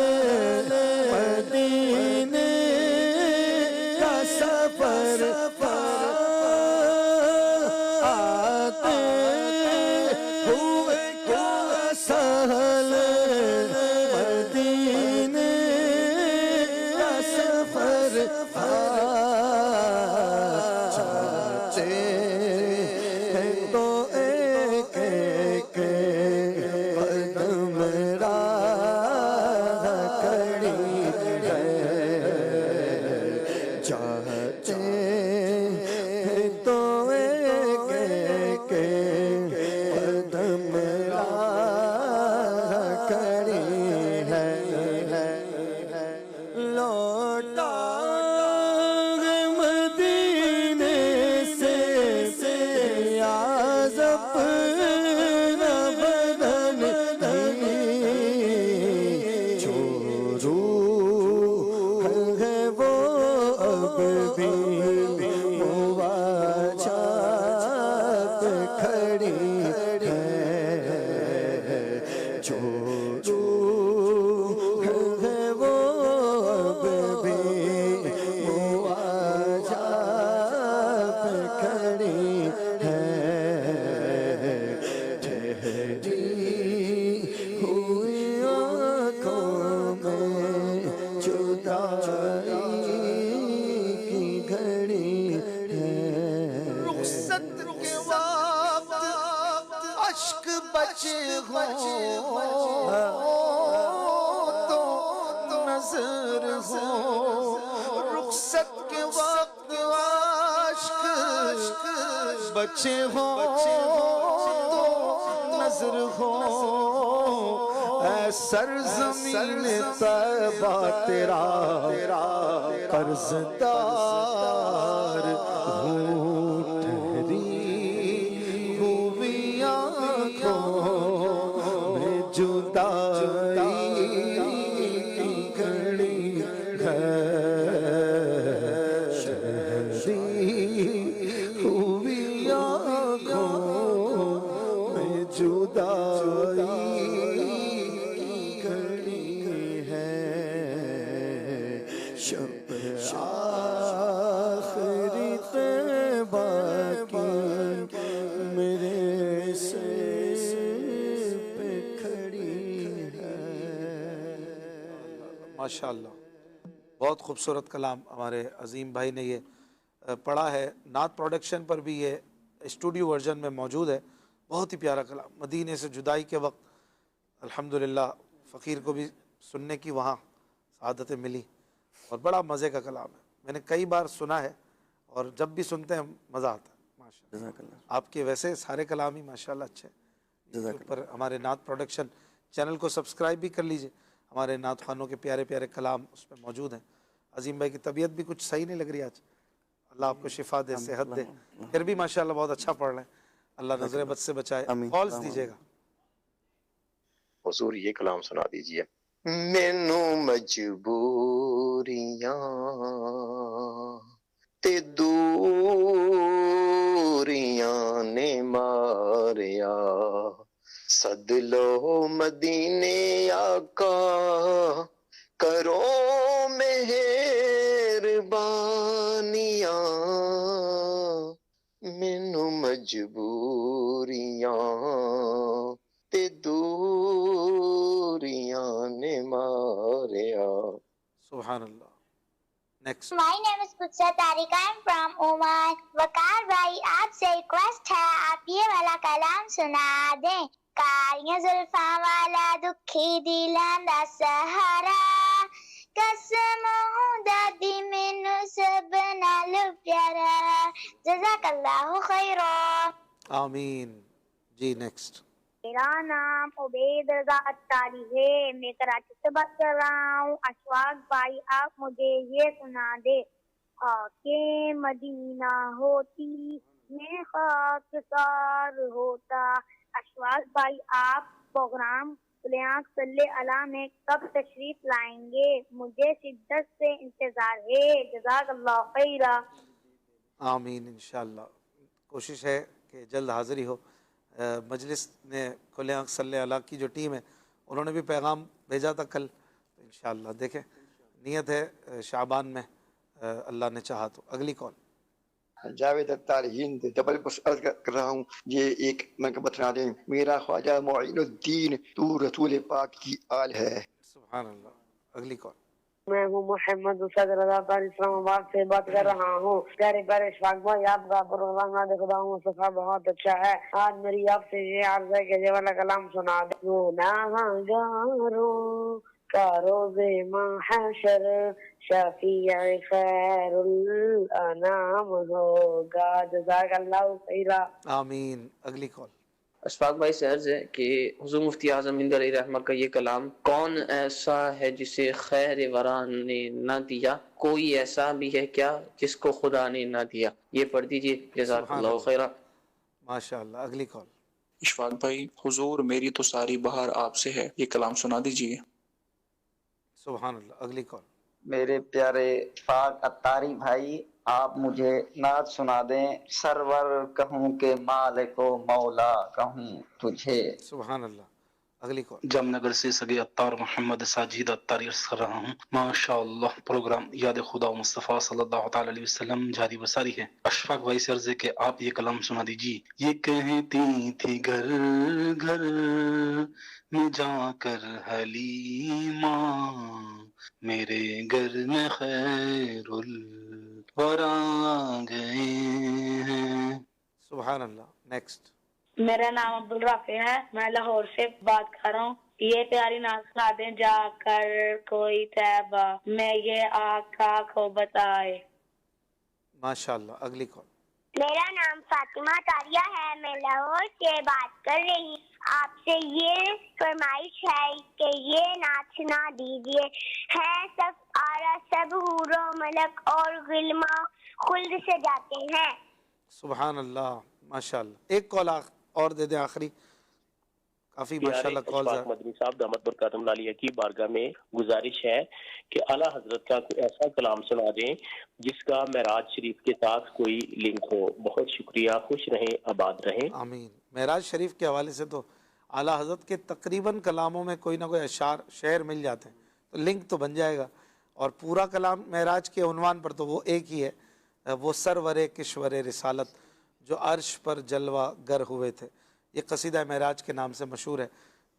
مدینے کا سفر آتے ہوئے کیا سہل مدینے کا سفر چاہتے ہیں تو ایک ایک قدم راہ کھڑی ہے چاہتے ہیں تو ایک ایک قدم راہ کھڑی ہے لوٹا مدینے سے آز اپنا بدن جو روح ہے وہ اب بھی مواجہت کھڑی ہے جو روح ہے وہ اب بھی مواجہت کھڑی ہے ٹھہری ہوئی آنکھوں میں جدائی کی گھڑی ہے رخصت کے وقت اشک بچے ہوں تو نظر ہو رخصت کے وقت اشک بچے ہوں تو نظر ہو اے سرزمین طیبہ تیرا قرضدار ہوں ٹھہری ہوئی آنکھوں میں جدائی کی گھڑی ہے شہری ہوئی آنکھوں میں جدائی کی گھڑی ہے شب آخری طیبہ کی میرے سر پہ کھڑی ہے ماشاءاللہ بہت خوبصورت کلام ہمارے عظیم بھائی نے یہ پڑھا ہے نعت پروڈکشن پر بھی یہ اسٹوڈیو ورژن میں موجود ہے بہت ہی پیارا کلام مدینے سے جدائی کے وقت الحمدللہ فقیر کو بھی سننے کی وہاں سعادتیں ملی اور بڑا مزے کا کلام ہے میں نے کئی بار سنا ہے اور جب بھی سنتے ہیں مزہ آتا ہے ماشاءاللہ آپ کے ویسے سارے کلام ہی ماشاءاللہ اچھے ہیں پر ہمارے نعت پروڈکشن چینل کو سبسکرائب بھی کر لیجئے ہمارے نعت خوانوں کے پیارے پیارے کلام اس میں موجود ہیں عظیم بھائی کی طبیعت بھی کچھ صحیح نہیں لگ رہی آج, اللہ آپ کو شفا دے, صحت دے, پھر بھی ماشاءاللہ بہت اچھا پڑھ رہے ہیں, اللہ نظر بد سے بچائے. کالز دیجیے گا. حضور یہ کلام سنا دیجئے. مینوں مجبوریاں تے دوریاں نے ماریا, سد لو مدینے آقا کرو مہربانیاں, مینوں مجبوریاں تے دوریاں نے ماریا. سبحان اللہ. Next. My name is Kutsa Tariq. I'm from Oman. Waqar بھائی آپ سے ریکویسٹ ہے آپ یہ والا کلام سنا دیں. کالیاں زلفاں والا دکھی دلاں دا سہارا, قسم دادی مینوں سب نال پیارا. جزاک اللہ خیرا. آمین. جی نیکسٹ. میرا نام عبید رضا اتاری ہے, میں کراچی سے بات کر رہا ہوں. اشفاق بھائی آپ مجھے یہ سنا دے. خاک مدینہ ہوتی میں خاکسار ہوتا. اشفاق بھائی آپ پروگرام فلیاں صلی اللہ میں کب تشریف لائیں گے؟ مجھے شدت سے انتظار ہے. جزاک اللہ خیرا. آمین. انشاءاللہ کوشش ہے کہ جلد حاضری ہو. مجلس نے کھلے آنکھ صلی اللہ کی جو ٹیم ہے انہوں نے بھی پیغام بھیجا تھا کل, تو انشاءاللہ دیکھیں نیت ہے شعبان میں اللہ نے چاہا تو. اگلی کال. جاوید اتار ہند ڈبل بس عرض کر رہا ہوں, یہ ایک میں بتلا دیں, میرا خواجہ معین الدین تو رسول پاک کی آل ہے. سبحان اللہ. اگلی کال. میں ہوں محمد اسد رضا طاری اسلام آباد سے بات کر رہا ہوں. پیارے پیارے اشفاق بھائی آپ کا پروگرام نہ خدا مصطفیٰ بہت اچھا ہے. آج میری آپ سے یہ عرض ہے کہ یہ والا کلام سنا دیں. گناہگاروں کا روز محشر شفیع خیر الانام ہوگا. جزاک اللہ خیرا. آمین. اگلی کال. اشفاق بھائی سے عرض ہے کہ حضور مفتی اعظم ہند علیہ رحمہ کا یہ کلام, کون ایسا ہے جسے خیر ورا نے نہ دیا؟ کوئی ایسا بھی ہے کیا جس کو خدا نے نہ دیا؟ یہ پڑھ دیجئے. جزاک اللہ خیرہ. ماشاءاللہ. اگلی کال. اشفاق بھائی حضور میری تو ساری بہار آپ سے ہے, یہ کلام سنا دیجئے. سبحان اللہ. اگلی کال. میرے پیارے اشفاق اتاری بھائی آپ مجھے نعت سنا دیں. سرور کہوں کہ مالک و مولا کہوں تجھے. سبحان اللہ. اگلی کال. جام نگر سے سگے اتار محمد ساجد اتاری عرض کر رہا ہوں. ماشاءاللہ پروگرام یاد خدا و مصطفیٰ صلی اللہ تعالی علیہ وسلم جاری بساری ہے. اشفاق بھائی سے عرض ہے کہ آپ یہ کلام سنا دیجیے. یہ کہتی تھی گھر گھر میں جا کر حلیمہ, میرے گھر میں خیر الورا گئے ہیں. سبحان اللہ. نیکسٹ. میرا نام عبدالرافع ہے, میں لاہور سے بات کر رہا ہوں. یہ پیاری نعت سنا دیں. جا کر کوئی طیبہ میں یہ آقا کو بتائے. ماشاءاللہ. اگلی کال. میرا نام فاطمہ طاریہ ہے, میں لاہور سے بات کر رہی ہوں. آپ سے یہ فرمائش ہے کہ یہ نعت سنا دیجیے. ہے سب آرا سب حور و ملک اور غلما خلد سے جاتے ہیں. سبحان اللہ. ماشاءاللہ. ایک کال اور دے دیں آخری. کافی ماشاءاللہ کالز ہیں. مدنی صاحب دامت برکاتہم العالیہ کی بارگاہ میں گزارش ہے کہ اعلیٰ حضرت کا کوئی ایسا کلام سنا دیں جس کا معراج شریف کے ساتھ کوئی لنک ہو. بہت شکریہ. خوش رہیں, آباد رہیں. آمین. معراج شریف کے حوالے سے تو اعلیٰ حضرت کے تقریباً کلاموں میں کوئی نہ کوئی اشعار شعر مل جاتے ہیں, تو لنک تو بن جائے گا. اور پورا کلام معراج کے عنوان پر تو وہ ایک ہی ہے, وہ سرور کشور رسالت جو عرش پر جلوہ گر ہوئے تھے. یہ قصیدہ معراج کے نام سے مشہور ہے.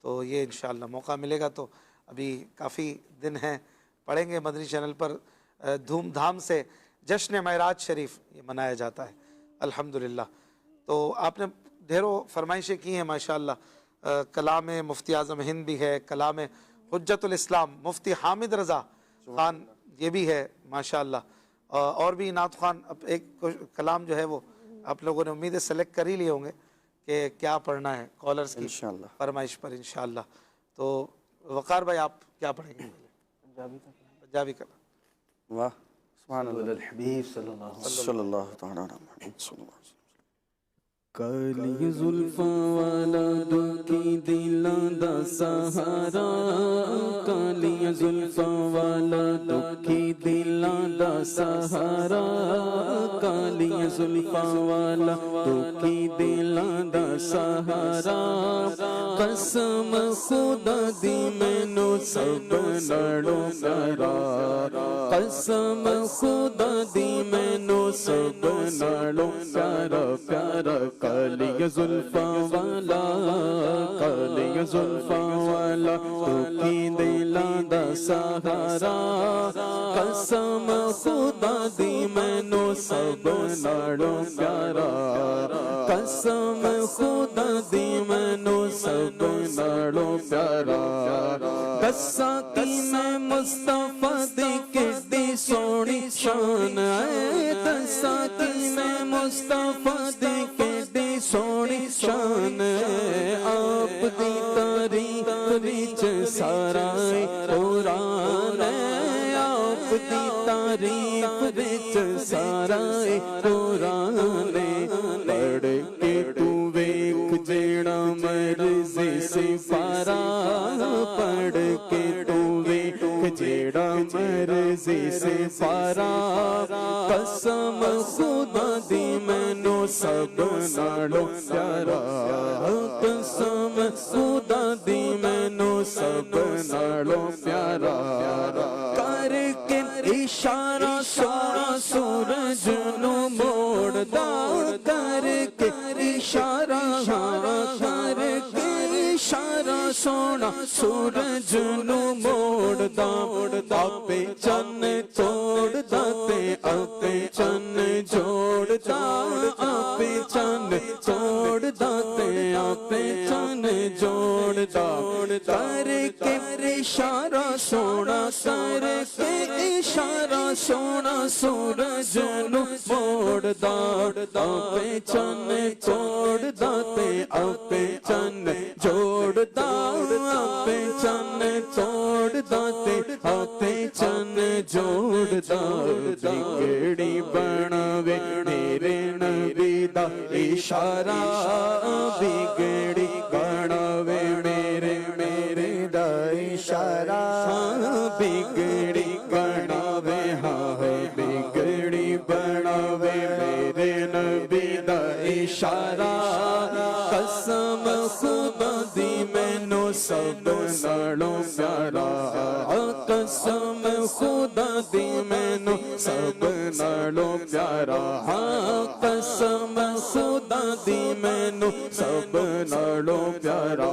تو یہ انشاءاللہ موقع ملے گا تو ابھی کافی دن ہیں, پڑھیں گے. مدنی چینل پر دھوم دھام سے جشن معراج شریف یہ منایا جاتا ہے الحمدللہ. تو آپ نے ڈھیروں فرمائشیں کی ہیں ماشاءاللہ. کلام مفتی اعظم ہند بھی ہے, کلام حجت الاسلام مفتی حامد رضا خان یہ بھی ہے ماشاءاللہ, اور بھی نعت خوان. ایک کلام جو ہے وہ آپ لوگوں نے امید سلیکٹ کر ہی لیے ہوں گے کہ کیا پڑھنا ہے کالرز کی فرمائش پر انشاءاللہ. تو وقار بھائی آپ کیا پڑھیں گے؟ پنجابی کلام. واہ سبحان اللہ الحبیب صلی اللہ تعالی علیہ وسلم. کالی زلفاں والا دکھی دلاں دا سہارا، کالی زلفاں والا دکھی دلاں دا سہارا، کالی زلفاں والا دکھی دلاں دا سہارا، قسم خدا دی مینوں سب نالوں پیارا، قسم خدا دی مینوں سب نالوں پیارا پیارا، کالی زلفاں والا، کالی زلفاں والا دکھی دلاں دا سہارا، قسم خدا دی مینوں سب نالوں پیارا، قسم خدا دی مینوں سب نالوں پیارا، دساں کی میں مصطفیٰ دی کڈی سونی شان ہے، دساں کی میں مصطفیٰ دی کڈی سونی شان ہے، آپ دی تاریخ وچ سارا قرآن ہے، آپ دی تاریخ وچ سارا قرآن ہے، پڑھ کے تو ویکھ جیڑا مرضی سپارا، پڑھ کے تو ویکھ جیڑا مرضی سپارا، قسم خدا دی مینوں سب نالوں پیارا، قسم خدا دی مینوں سب نالوں پیارا، کر کے اشارہ سونا سورج نو موڑدا، کر کے اشارہ کر کے اشارہ سونا سورج نو موڑدا، آپے چن توڑدا تے آپے چن جوڑدا، آپے چن توڑدا تے آپے چن جوڑدا، کر کے اشارہ سونا کر کے اشارہ سونا سورج نو موڑدا، آپے چن توڑدا تے آپے چن جوڑدا، آپے چن توڑدا تے آپے چن جوڑدا، بگڑی بناوے میرے نبی دا اشارہ، بگڑی بناوے میرے دا اشارہ، بگڑی بناوے ہاں بگڑی بناوے میرے نبی دا اشارہ، قسم خدا دی مینوں سب نالوں پیارا، قسم خدا دی مینوں سب نالوں پیارا، قسم خدا دی مینوں سب نالوں پیارا،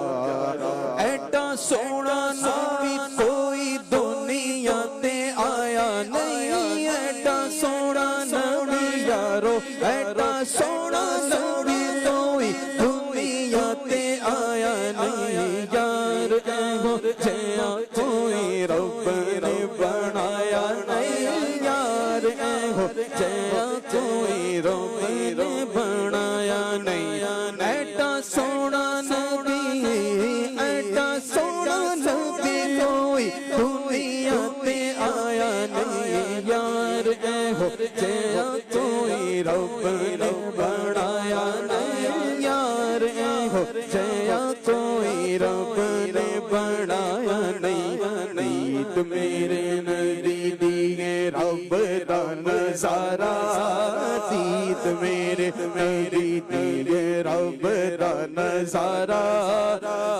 ایڈا سونا نبی کوئی دنیا تے آیا نہیں، ایڈا سونا نبی یارو، ایڈا سونا نبی کوئی دنیا تے آیا نہیں، یار ایہو جیا کوئی رب نے بنایا نہیں، یار ایہو جیا کوئی رب نے بنایا نہیں، ایڈا سونا نبی، ایڈا سونا نبی کوئی دنیا تے آیا نہیں، یار ایہو جیا کوئی رب نے بنایا نہیں، یار ایہو جیا کوئی رب نے بنایا نہیں، نیت میرے نبی دیے رب دا نظارہ، نیت میرے نبی دیے رب دا نظارہ،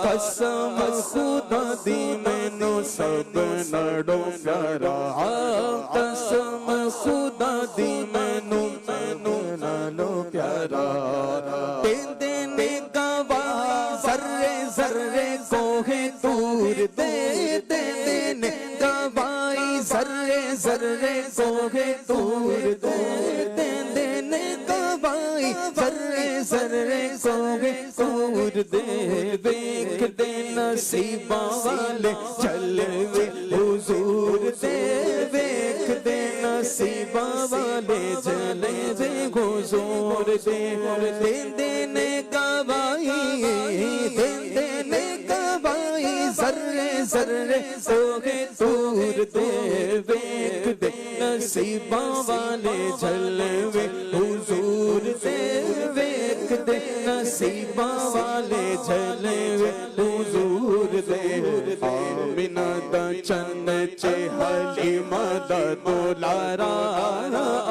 قسم خدا دی مینوں سب نالوں پیارا، قسم خدا دی مینوں نالوں پیارا، دیندے نے گواہی ذرے ذرے کوہ طور دے، دیندے نے گواہی ذرے ذرے کوہ طور دے، دیندے نے گواہی ذرے ذرے کوہ طور دے، ویکھ دے نصیباں والے جلوے حضور دے، ویکھ دے نصیباں والے جلوے حضور دے، دیندے نے گواہی، دیندے نے گواہی ذرے ذرے کوہ طور دے، ویکھ دے نصیباں والے جلوے حضور دے ویکھ دے نصیباں والے جلوے حضور دے آمینہ دا چند چے حلیمہ دا دولارا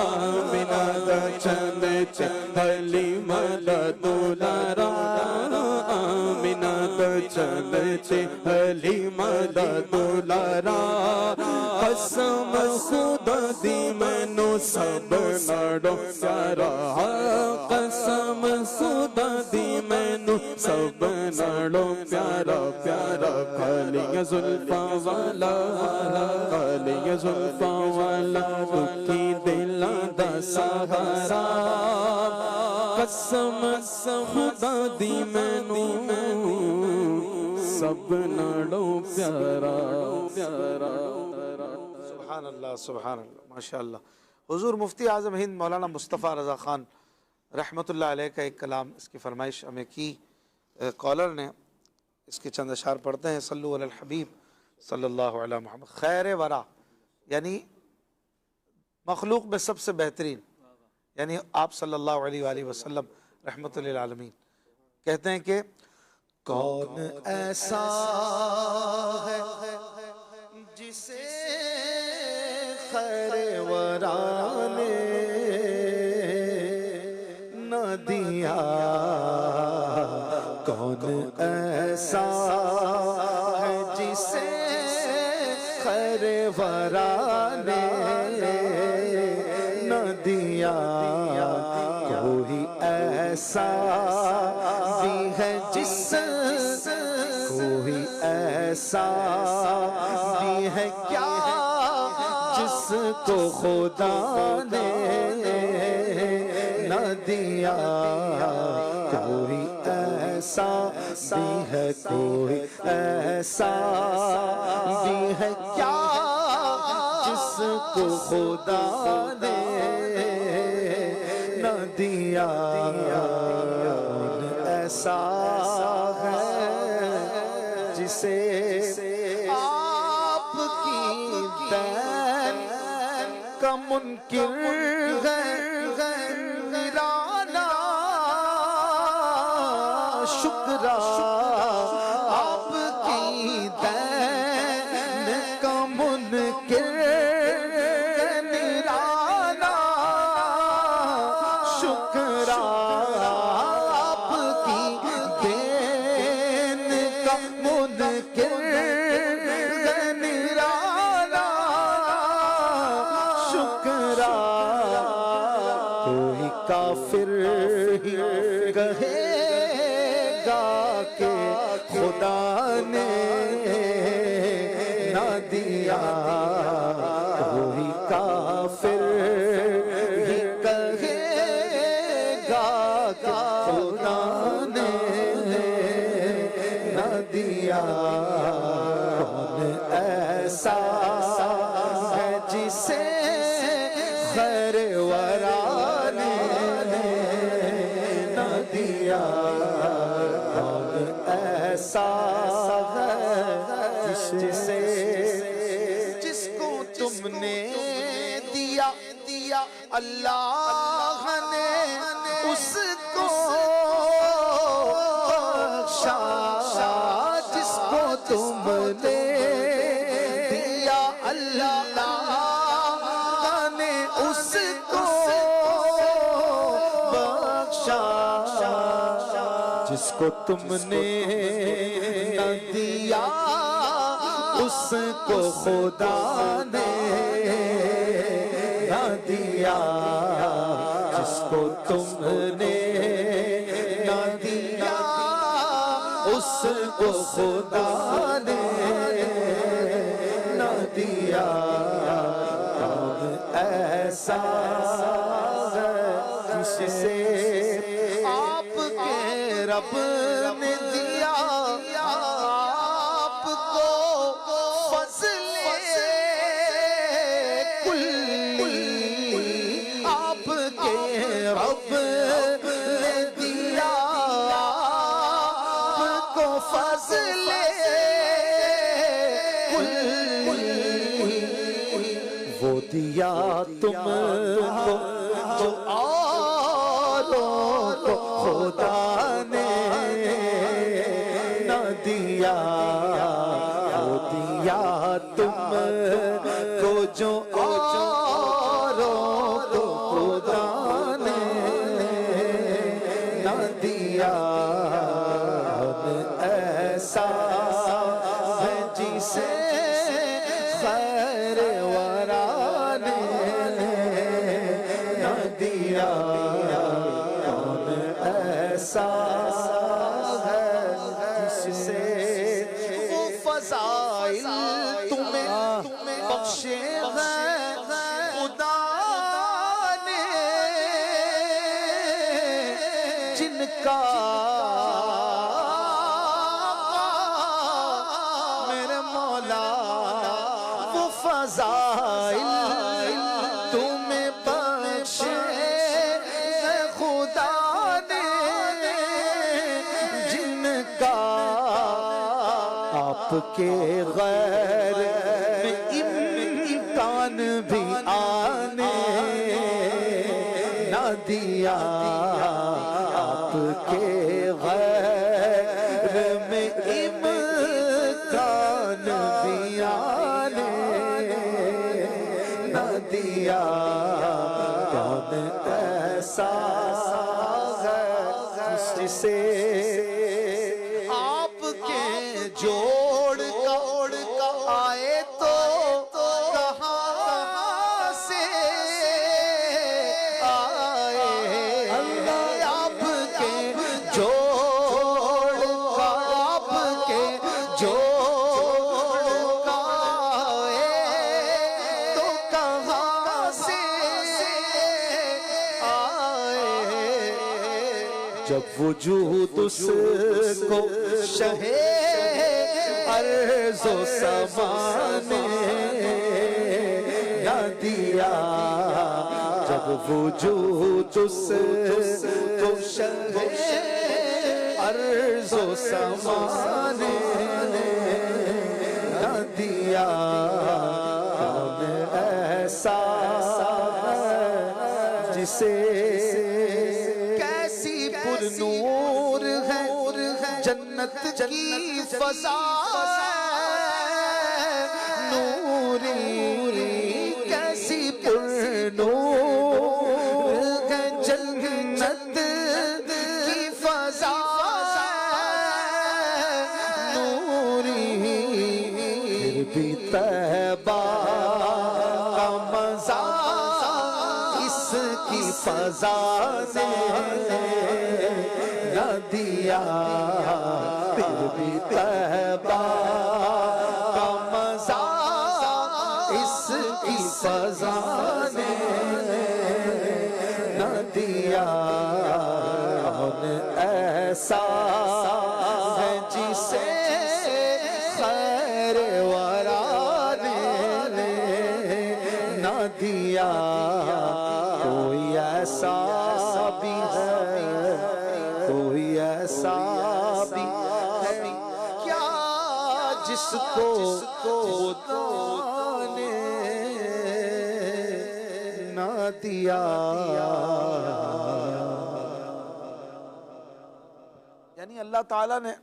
آمینہ دا چند چے حلیمہ دا دولارا آمینہ دا چند چے حلیمہ دا دولارا قسم خدا دی مینوں سب نالوں پیارا قسم خدا دی مینوں سب نالوں پیارا پیارا کالیاں زلفاں والا کالیاں زلفاں والا دکھی دلاں دا سہارا قسم خدا دی مینوں سب نالوں پیارا پیارا سبحان اللہ سبحان اللہ ماشاءاللہ۔ حضور مفتی اعظم ہند مولانا مصطفیٰ رضا خان رحمۃ اللہ علیہ کا ایک کلام، اس کی فرمائش ہمیں کی کالر نے، اس کے چند اشعار پڑھتے ہیں۔ صلو علی الحبیب صلی اللہ علیہ محمد۔ خیر ورا یعنی مخلوق میں سب سے بہترین، یعنی آپ صلی اللہ علیہ وآلہ وسلم رحمۃ للعالمین کہتے ہیں کہ کون ایسا ہے جسے خیر ورا نے نہ دیا، کون ایسا ہے جسے خیر ورا نے نہ دیا، کوئی ایسا بھی ہے جس کوئی ایسا بھی ہے کیا جس کو خدا نے نہ دیا، کوئی ایسا بھی ہے کوئی ایسا بھی ہے کیا جس کو خدا نے نہ دیا، ایسا ہے جسے آپ کی دین کا منکر ہے نرانا شکرا، آپ کی دین کا منکر نرانا شکرا، آپ کی دین کا منکر نرانا شکرا، کوئی کافر ہی کہے گا کہ خدا نے نہ دیا، کوئی کافر ہی کہے گا کہ خدا نے نہ دیا، کون ایسا ہے جسے خیر ورا نے نہ دیا، کون ایسا ہے جسے جس کو تم نے دیا اللہ نے اس کو بخشا، جس کو تم نے دیا اللہ نے اس کو بخشا، جس کو تم نے نہ دیا اس کو خدا نے نہ دیا، جس کو تم نے نہ دیا اس کو خدا نے نہ دیا، ایسا جس سے آپ کے رب نے دیا آپ کو فضل کلی، آپ کے رب نے دیا آپ کو فضل کلی، وہ دیا تم کو جو اوروں کو خدا نے نہ دیا، وہ دیا تم کو جو اوروں کو خدا نے نہ دیا، ایسا ہے جسے خیر ورا نے نہ دیا، کون ایسا ہے جس سے وہ فضائل تمہیں بخشے ہیں خدا نے، جن کا میرے مولا وہ فضائل تمہیں بخشے ہیں خدا نے، جن کا آپ کے غیر میں امکان بھی آنے نہ دیا، آپ کے غیر میں امکان بھی آنے نہ دیا، کون ایسا ہے جسے آپ کے جوڑ کا آئے تو کہاں سے آئے، آپ کے جوڑ کا، آپ کے جوڑ کا آئے تو کہاں سے آئے، جب وجود اس کو شہ ارض و سما نے نہ دیا، جب وجود اس کو شہ ارض و سما نے نہ دیا، کون ایسا جسے کیسی پر نور ہے جنت کی فضا نوری، کیسی پر نور ہے جنت کی فضا نوری، پھر بھی طیبہ کا مزہ اس کی فضا نے نہ دیا، پھر بھی طیبہ کا مزہ اس کی فضا نے نہ دیا، کون ایسا ہے جسے خیر ورا نے نہ دیا، کوئی ایسا بھی ہے، کوئی ایسا بھی ہے کیا جس کو خدا نے نہ دیا، یعنی اللہ تعالیٰ نے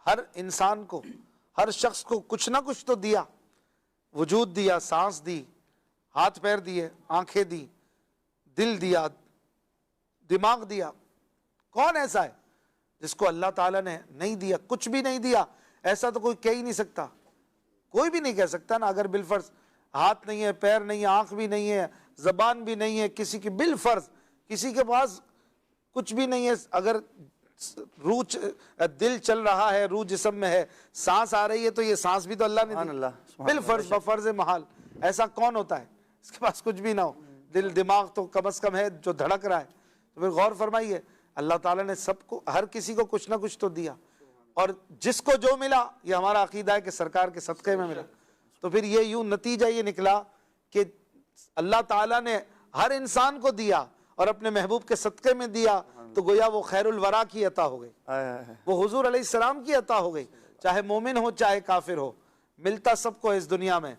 ہر انسان کو، ہر شخص کو کچھ نہ کچھ تو دیا، وجود دیا، سانس دی، ہاتھ پیر دیے، آنکھیں دی، دل دیا، دماغ دیا، کون ایسا ہے جس کو اللہ تعالیٰ نے نہیں دیا، کچھ بھی نہیں دیا؟ ایسا تو کوئی کہہ ہی نہیں سکتا، کوئی بھی نہیں کہہ سکتا نا، اگر بالفرض ہاتھ نہیں ہے، پیر نہیں ہے، آنکھ بھی نہیں ہے، زبان بھی نہیں ہے کسی کی، بالفرض کسی کے پاس کچھ بھی نہیں ہے، اگر روح دل چل رہا ہے، روح جسم میں ہے، سانس آ رہی ہے، تو یہ سانس بھی تو اللہ نے دی، بالفرض بفرض محال، ایسا کون ہوتا ہے اس کے پاس کچھ بھی نہ ہو، دل دماغ تو کم از کم ہے جو دھڑک رہا ہے؟ تو پھر غور فرمائیے، اللہ تعالیٰ نے سب کو، ہر کسی کو کچھ نہ کچھ تو دیا، اور جس کو جو ملا یہ ہمارا عقیدہ ہے کہ سرکار کے صدقے میں ملا، تو پھر یہ یوں نتیجہ یہ نکلا کہ اللہ تعالیٰ نے ہر انسان کو دیا اور اپنے محبوب کے صدقے میں دیا، تو گویا وہ خیر الورا کی عطا ہو گئی، وہ حضور علیہ السلام کی عطا ہو گئی، چاہے مومن ہو چاہے کافر ہو، ملتا سب کو اس دنیا میں،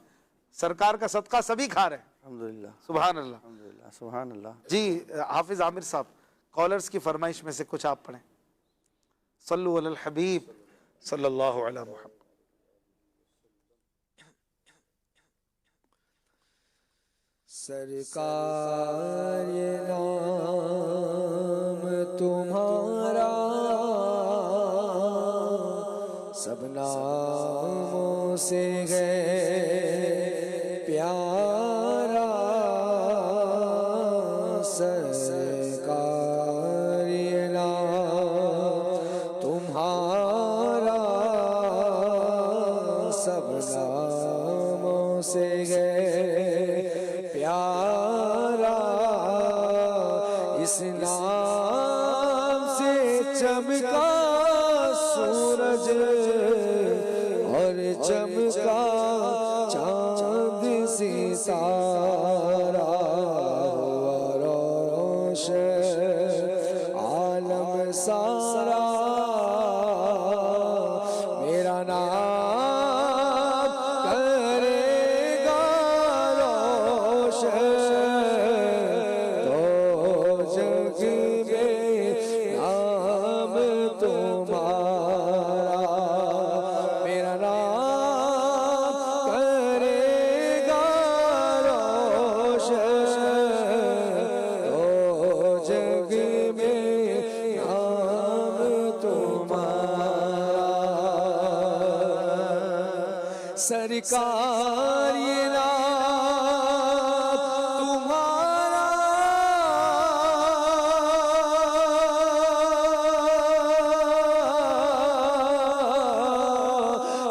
سرکار کا صدقہ سبھی کھا رہے ہیں. الحمدللہ سبحان اللہ. الحمدللہ سبحان اللہ. جی حافظ عامر صاحب کالرز کی فرمائش میں سے کچھ آپ پڑھیں. صلو علی الحبیب صلی اللہ علی محمد. سرکار یہ نام تمہارا سب ناموں سے ہے پیارا. سرکار یہ نام تمہارا سب ناموں سے ہے پیارا. اس نام سے چمکا سورج اور چمکا چاند ستارہ ہوا روشن عالم سارا. میرا نام کرے گا روشن تو جگ میں نام تمہارا. میرا نام کرے گا روشن تو جگ میں نام تمہارا. سرکار یہ نام تمہارا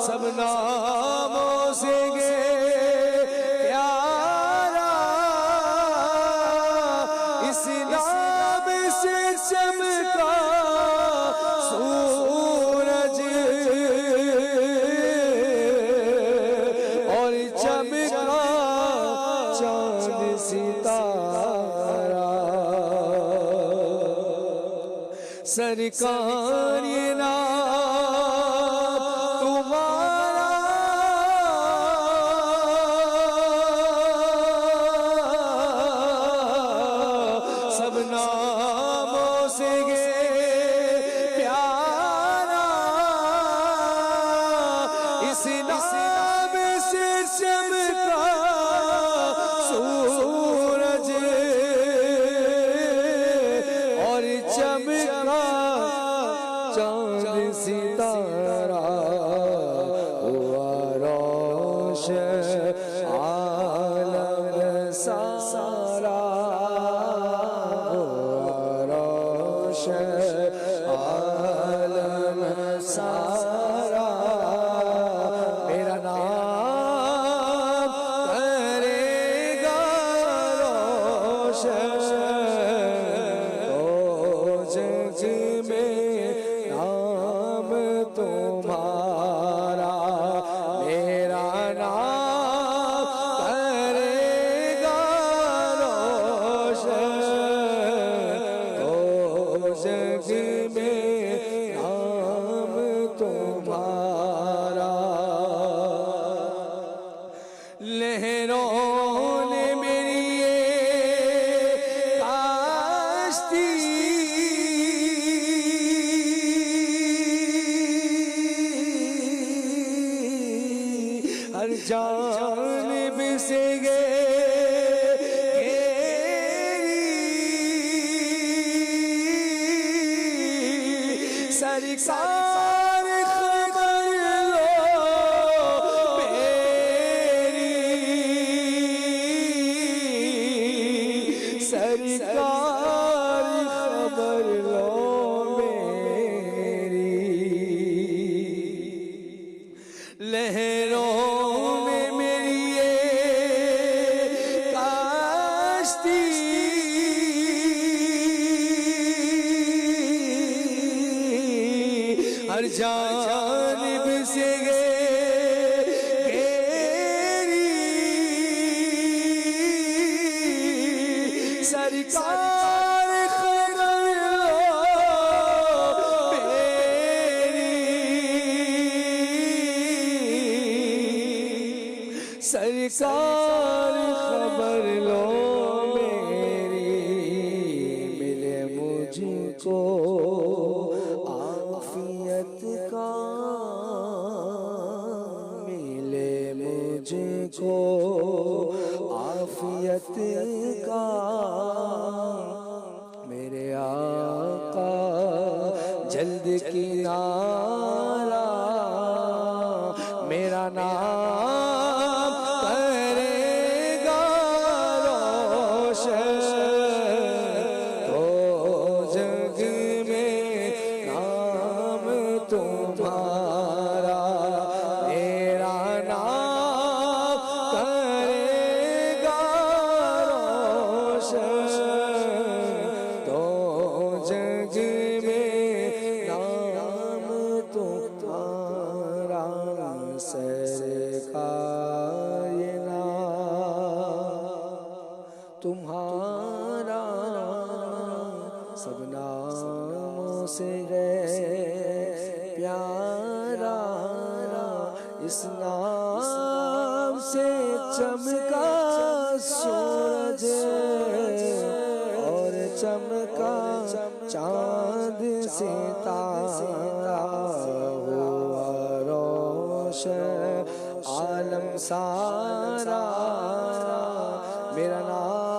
سب ناموں سے گے پیارا. اس نام سے چمکا سورج اور چمکا چاند ستارہ. سرکار یہ نام تمہارا سب ناموں سے گے پیارا. اس نام سے چمکا سورج اور چمکا چاند ستارہ ہوا روشن عالم سارا. ہوا روشن عالم سارا. میرا نام کرے گا روشن تو جگ میں نام تمہارا. میرا نام کرے گا روشن تو جگ میں نام تمہارا. لہروں نے میری یہ کاشتی ہر جانب سے گھیری. سرکار خبر لو میری. سرکار خبر لو میری. لہروں میں میری یہ کاشتی ہر جانب سے گھیری. سرکار خبر لو میری. سرکار عافیت کا میرے آقا جلد کنارہ میرا نام کرے گا روشن تو جگ میں نام تمہارا میرا نام کرے گا روشن تو جگ میں نام تمہارا تمہارا سب ناموں سے ہے پیارا اس نام سے چمکا سورج اور چمکا چاند ستارہ ہوا روشن عالم سارا میرا نام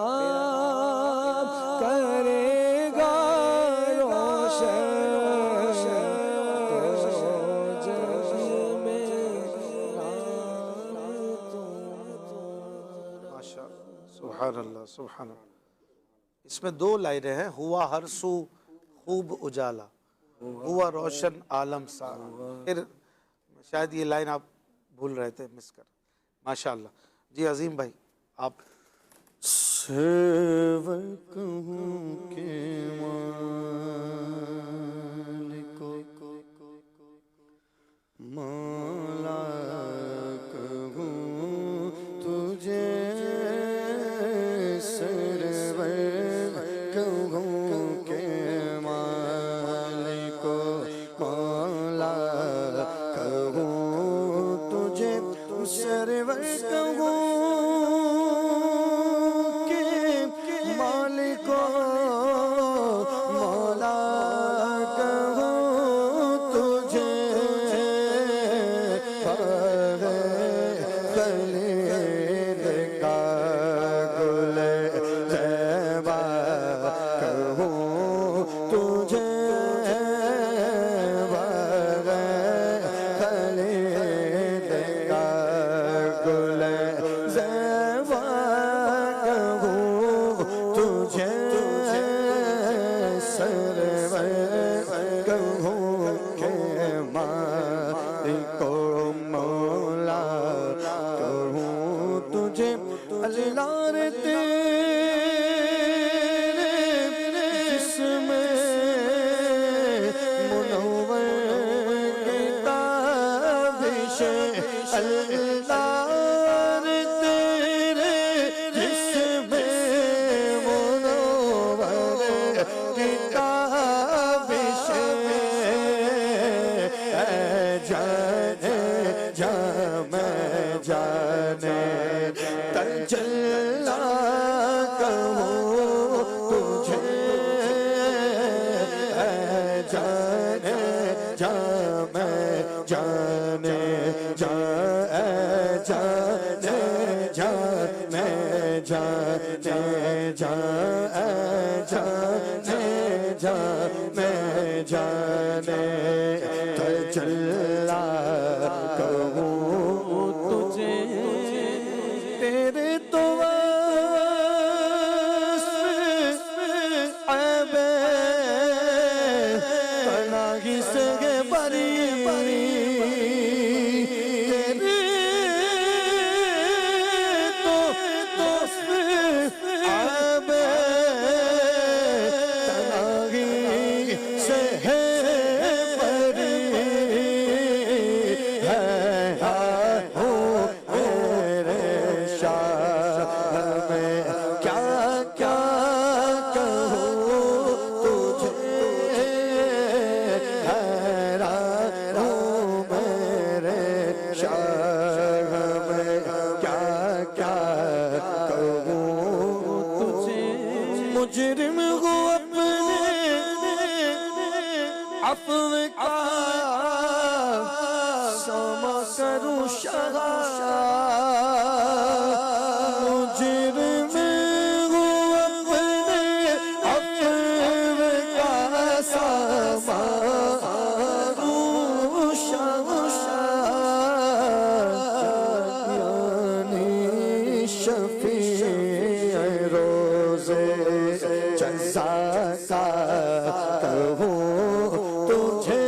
کرے گا روشن سبحان اللہ سبحان اللہ. اس میں دو لائنیں ہیں. ہوا ہر سو خوب اجالا ہوا روشن عالم سارا. پھر شاید یہ لائن آپ بھول رہے تھے مس کر. ماشاءاللہ. جی عظیم بھائی آپ. سرور کہوں کہ مولا کہوں تجھے سرور کہوں کہ مالک مولا کہوں تجھے سرور کہوں مجرم جزا کا کہوں تجھے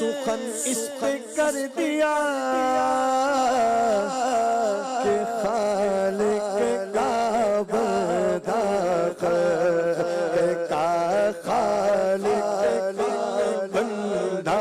سخن اس پہ کر دیا کہ خالق کا بندہ کا خالق بندہ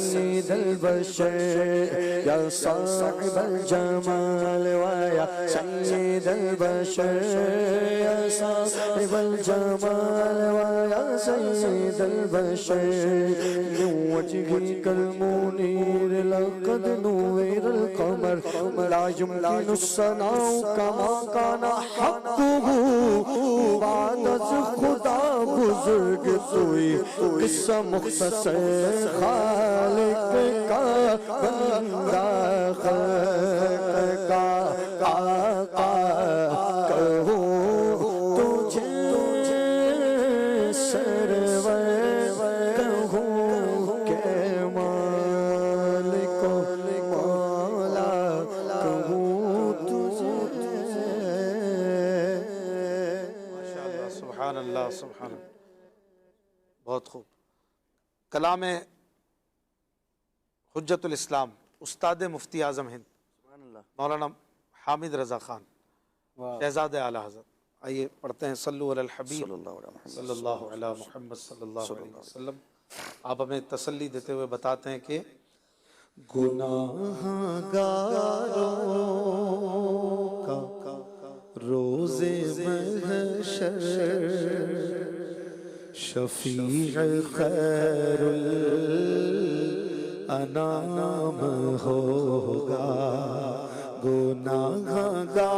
سید البشر یا صاحب الجمال ویا سید البشر یا صاحب الجمال ویا سید البشر من وجهك المنير لقد نور القمر لا يمكن الصناع كما كان حقه بعد خدا بزرگ توئی قصہ مختصر خالق کا بندہ کہوں تجھے سرور کہوں کہ مالک مولا کہوں تجھے ماشاءاللہ سبحان اللہ سبحان اللہ. بہت خوب. کلام حجت الاسلام استاد مفتی اعظم ہند مولانا حامد رضا خان شہزاد اعلی حضرت. آئیے پڑھتے ہیں صلو علی الحبیب صلی اللہ علی محمد صلی اللہ علیہ وسلم. آپ ہمیں تسلی دیتے ہوئے بتاتے ہیں کہ گناہگاروں کا روز محشر شفیع خیر الانام ہوگا. گناہگاروں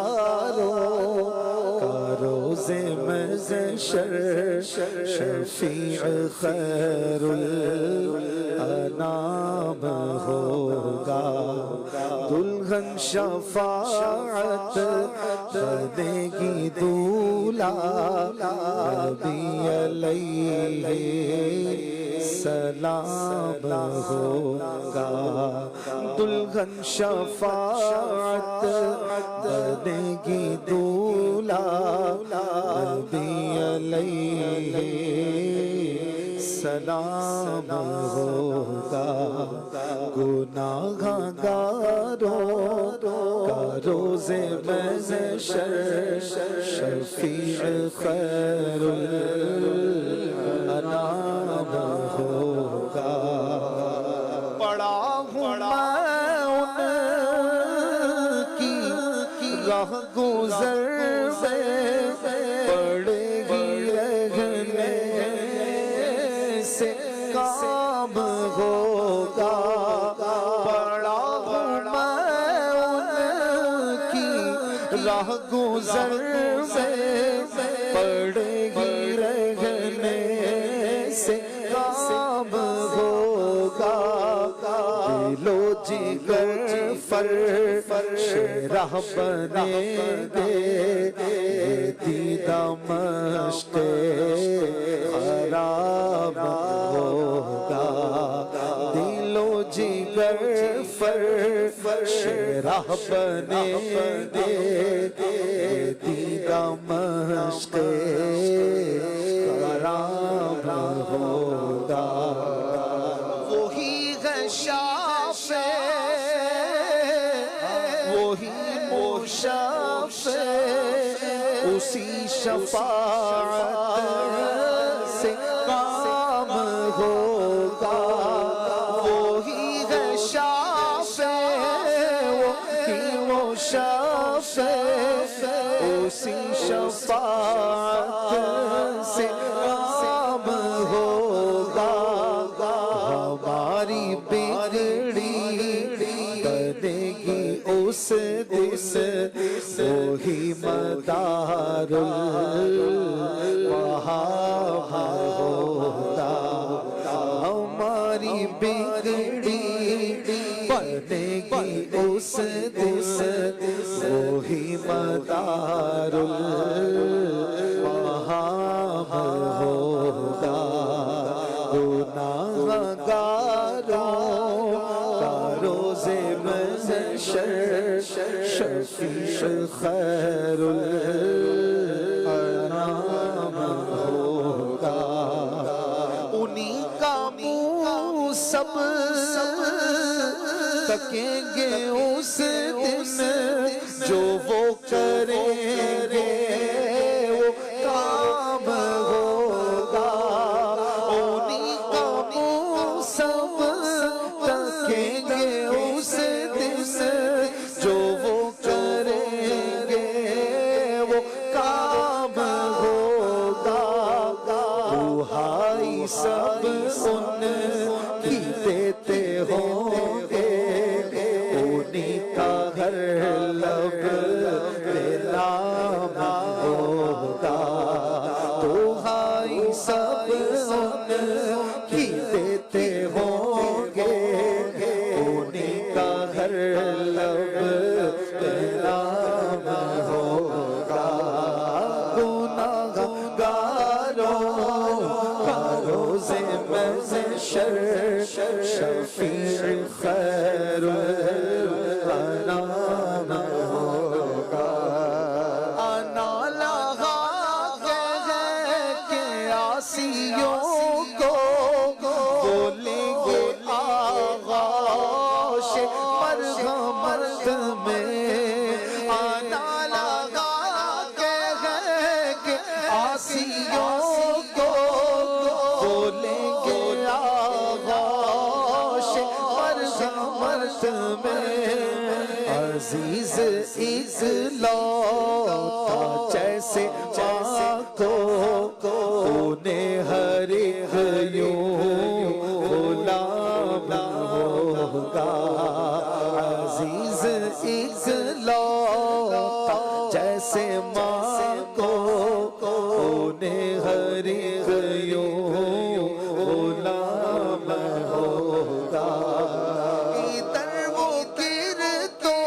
کا روز محشر شفیع خیر الانام ہوگا. دلہن شفاعت کرے گی دولہا نبی علیہ السلام ہوگا. دلہن شفاعت کرے گی دولہا نبی علیہ السلام ہوگا. گناہگاروں کا روز محشر شفیع خیر الانام ہوگا. پڑا ہوں میں ان کی راہ گزر پڑے گی رہنے سے کام ہوگا. پڑا ہوں میں ان کی راہ گزر پڑے گی رہنے سے کام ہوگا. دلو جگر فرش راہ بنے دے دیدہ مشق خراب ہوگا. دلو جگر فرش راہ بنے دے دیدہ مشق خراب ہوگا. وہی ہے شافع وہی مشفع اسی شفاعت سے کام ہوگا. اسی شفاعت سے کام ہوگا ہماری بگڑی بنے گی اس دن وہی مدار وہاں ہوگا ہماری بگڑی بنے گی اس دن وہی مدار وہاں ہوگا گناہگاروں کا روز محشر شفیع خیر الانام ہوگا انہی کا منہ سب تکیں گے اس دن جو وہ کریں گے وہ کام ہوگا انہی کا منہ سب تکیں گے اس دن جو وہ کریں گے وہ کام ہوگا دہائی سب ان کی دیتے ہوں گے انہی کا ہر لب نام ہوگا دہائی سب ان کی دیتے ہوں گے انہی کا ہر لب نام ہوگا گناہگاروں کا روز محشر شفیع خیر الانام ہوگا آنا لگا کہ عاصیوں کو بولیں گے آغوش مرحمت میں آنا لگا کہ عاصیوں کو بولیں گے آغوش مرحمت میں عزیز اجلوتا جیسے کو انہیں ہر ایک یوں غلام ہوگا عزیز اجلوتا جیسے ماں کو انہیں ہر ایک یوں غلام ہوگا ادھر وہ گردوں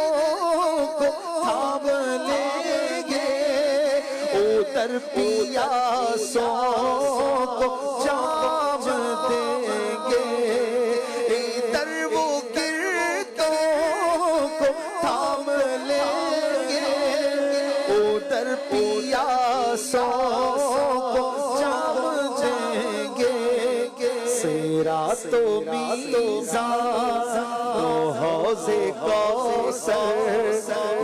کو تھام لیں گے ادھر پیاسوں کو جام دیں گے ادھر وہ گردوں کو تھام لیں گے ادھر پیاسوں کو جام دیں گے صراط و میزان و حوض کوثر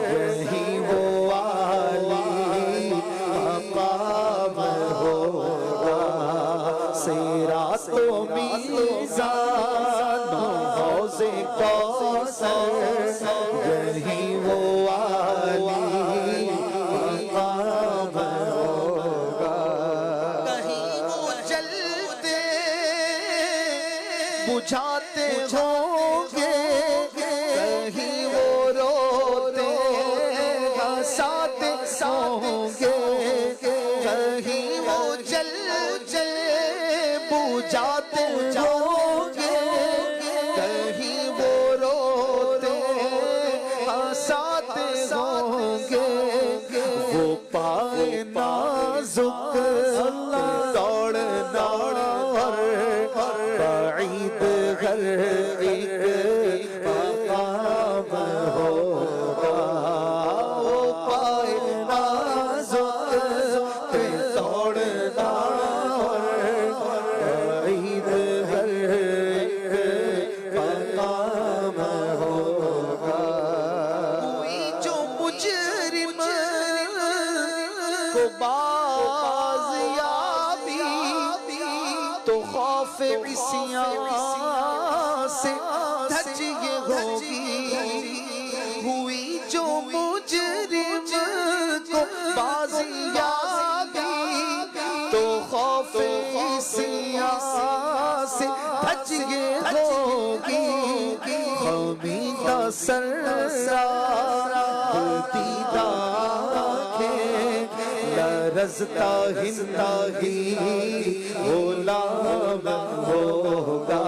یہی وہ عالی مقام ہوگا صراط و میزان و حوض کوثر یہی وہ عالی مقام ہوگا کہیں وہ جلتے بجھاتے ہوں گے کہیں وہ روتے ہنساتے ہوں گے کہیں وہ جل بجھاتے ہوں گے کہیں وہ روتے ہنساتے ہوں گے وہ پائے نازک دوڑنا اور بعید گھر ایک مقام ہوگا وہ پائے نازک دوڑنا اور بعید گھر ایک مقام ہوگا کوئی جو مجرم کو بازیابی تو خوف عصیان سے دھج یہ ہوگی ہوئی جو مجرم کو بازیابی تو خوف سیاہ سے بچ یہ ہوگی خمیدہ سرارا دیدہ آنکھیں لرزتا ہندا ہی غلام ہوگا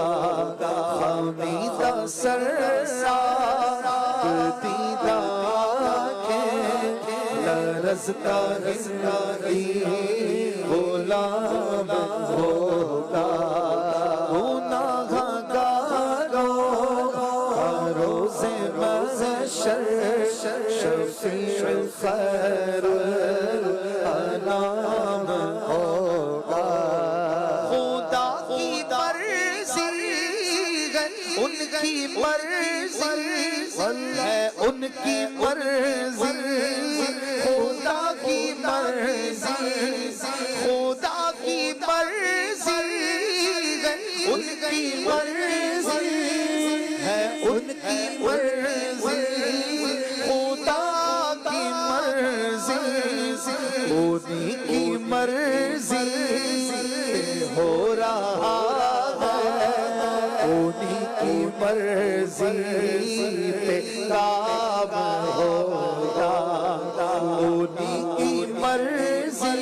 خمیدہ سرارا دیدہ آنکھیں لرزتا ہندا ہی غلام ہوگا گناہ گاروں روز محشر شفیع خیر الانام ہوگا خدا کی مرضی ہے ان کی مرضی ہے ان کی مرضی خدا کی مرضی خدا کی مرضی ہے ان کی مرضی ہے ان کی مرضی خدا کی مرضی انہی کی مرضی ہو رہا ہے انہی کی مرضی پہ کام ہوگا انہی کی مرضی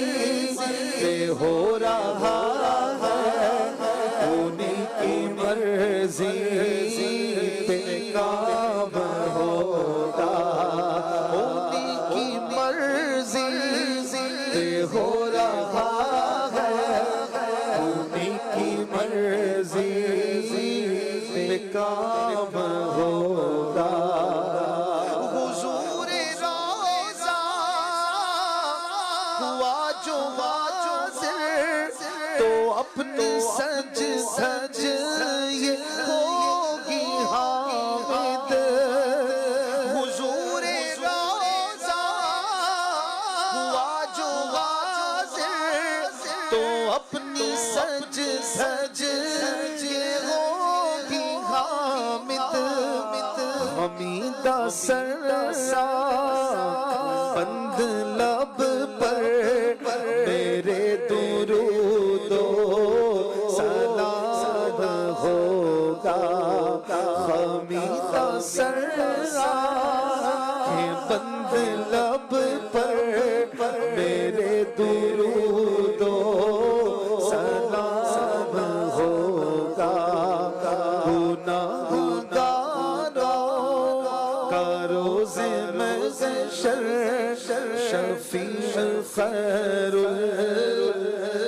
پہ ہو رہا ہے انہی کی مرضی پہ کام ہوگا انہی کی مرضی پہ ہو رہا ہے انہی کی مرضی پہ کام ہوگا حضور روضہ ہوا جو واضح تو اپنی سج سج یہ ہوگی حامد حضور روضہ ہوا جو واضح تو اپنی سج سج یہ ہوگی حامد حمیدہ سرساک بند لب پر میرے درود و سلام ہوگا حمیدہ سرساک بند لب پر میرے درود و سلام ہوگا گناہ گاروں کا روز محشر شفیع خیر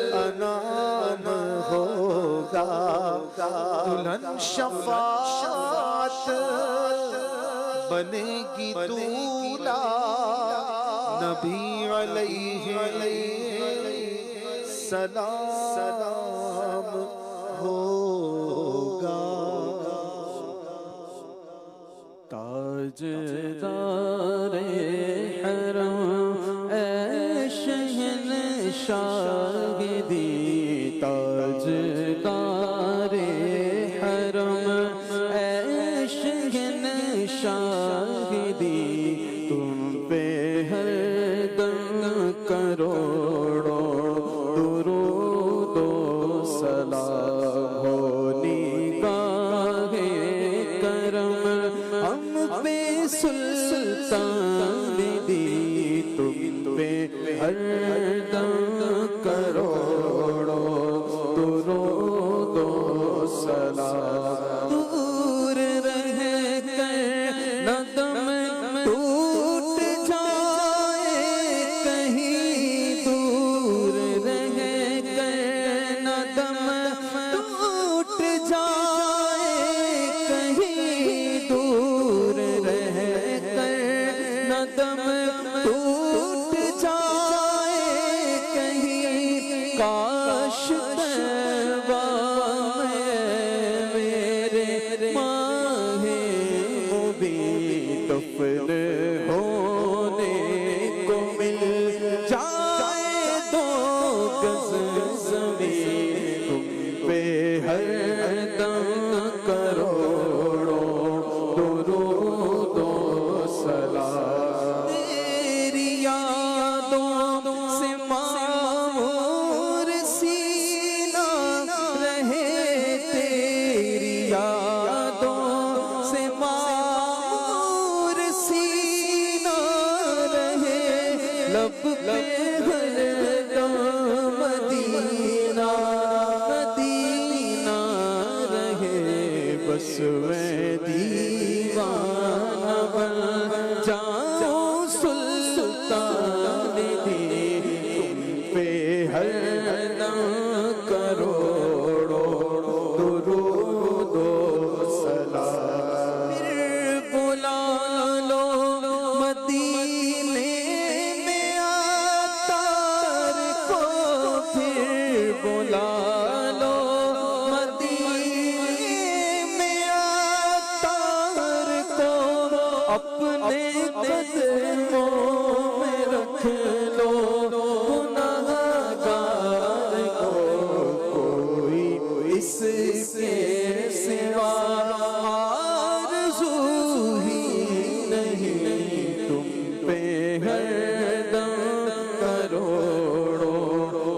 الانام ہوگا دلہن شفاعت بنے گی دولہا نبی علیہ السلام ہوگا تاجدار حرم اے شہنشاہ دی تاجدار حرم اے شہنشاہ دی تم پہ ہر دم کروڑوں درود و سلام ہو نگاہ کرم ہم پہ سلطان دی تم پہ ہر دم کروڑوں درود و سلام دور رہ کر نہ دم ٹوٹ جائے کہیں دور رہ کر نہ دم ٹوٹ جائے کہیں دور رہ کر نہ دم ٹوٹ جائے کہیں کاش طیبہ میں سوے دیوانہ بن جاؤں سلطان دی تم پہ ہر دم کروڑوں درود و سلام پھر بلا لو مدینے میں عطار کو پھر بلا لو اپنے قدموں میں رکھ لو گناہگار کو کوئی اس کے سوا آرزو ہی نہیں تم پہ ہر دم کروڑوں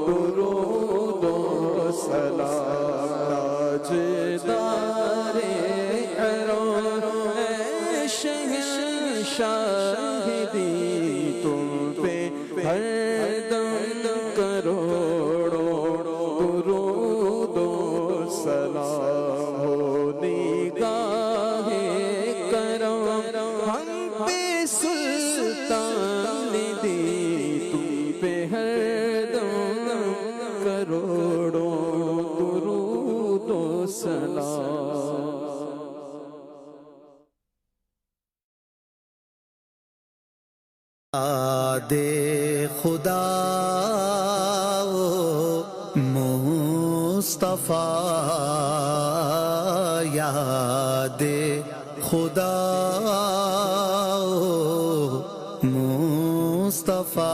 درود و سلام تاجدار حرم شاہدی تم پہ ہر دم کروڑوں درود و سلام ہو نگاہ کرم ہم پہ سلطان دی تم پہ ہر دم کروڑوں درود و سلام دے خدا مصطفیٰ یاد خدا مصطفیٰ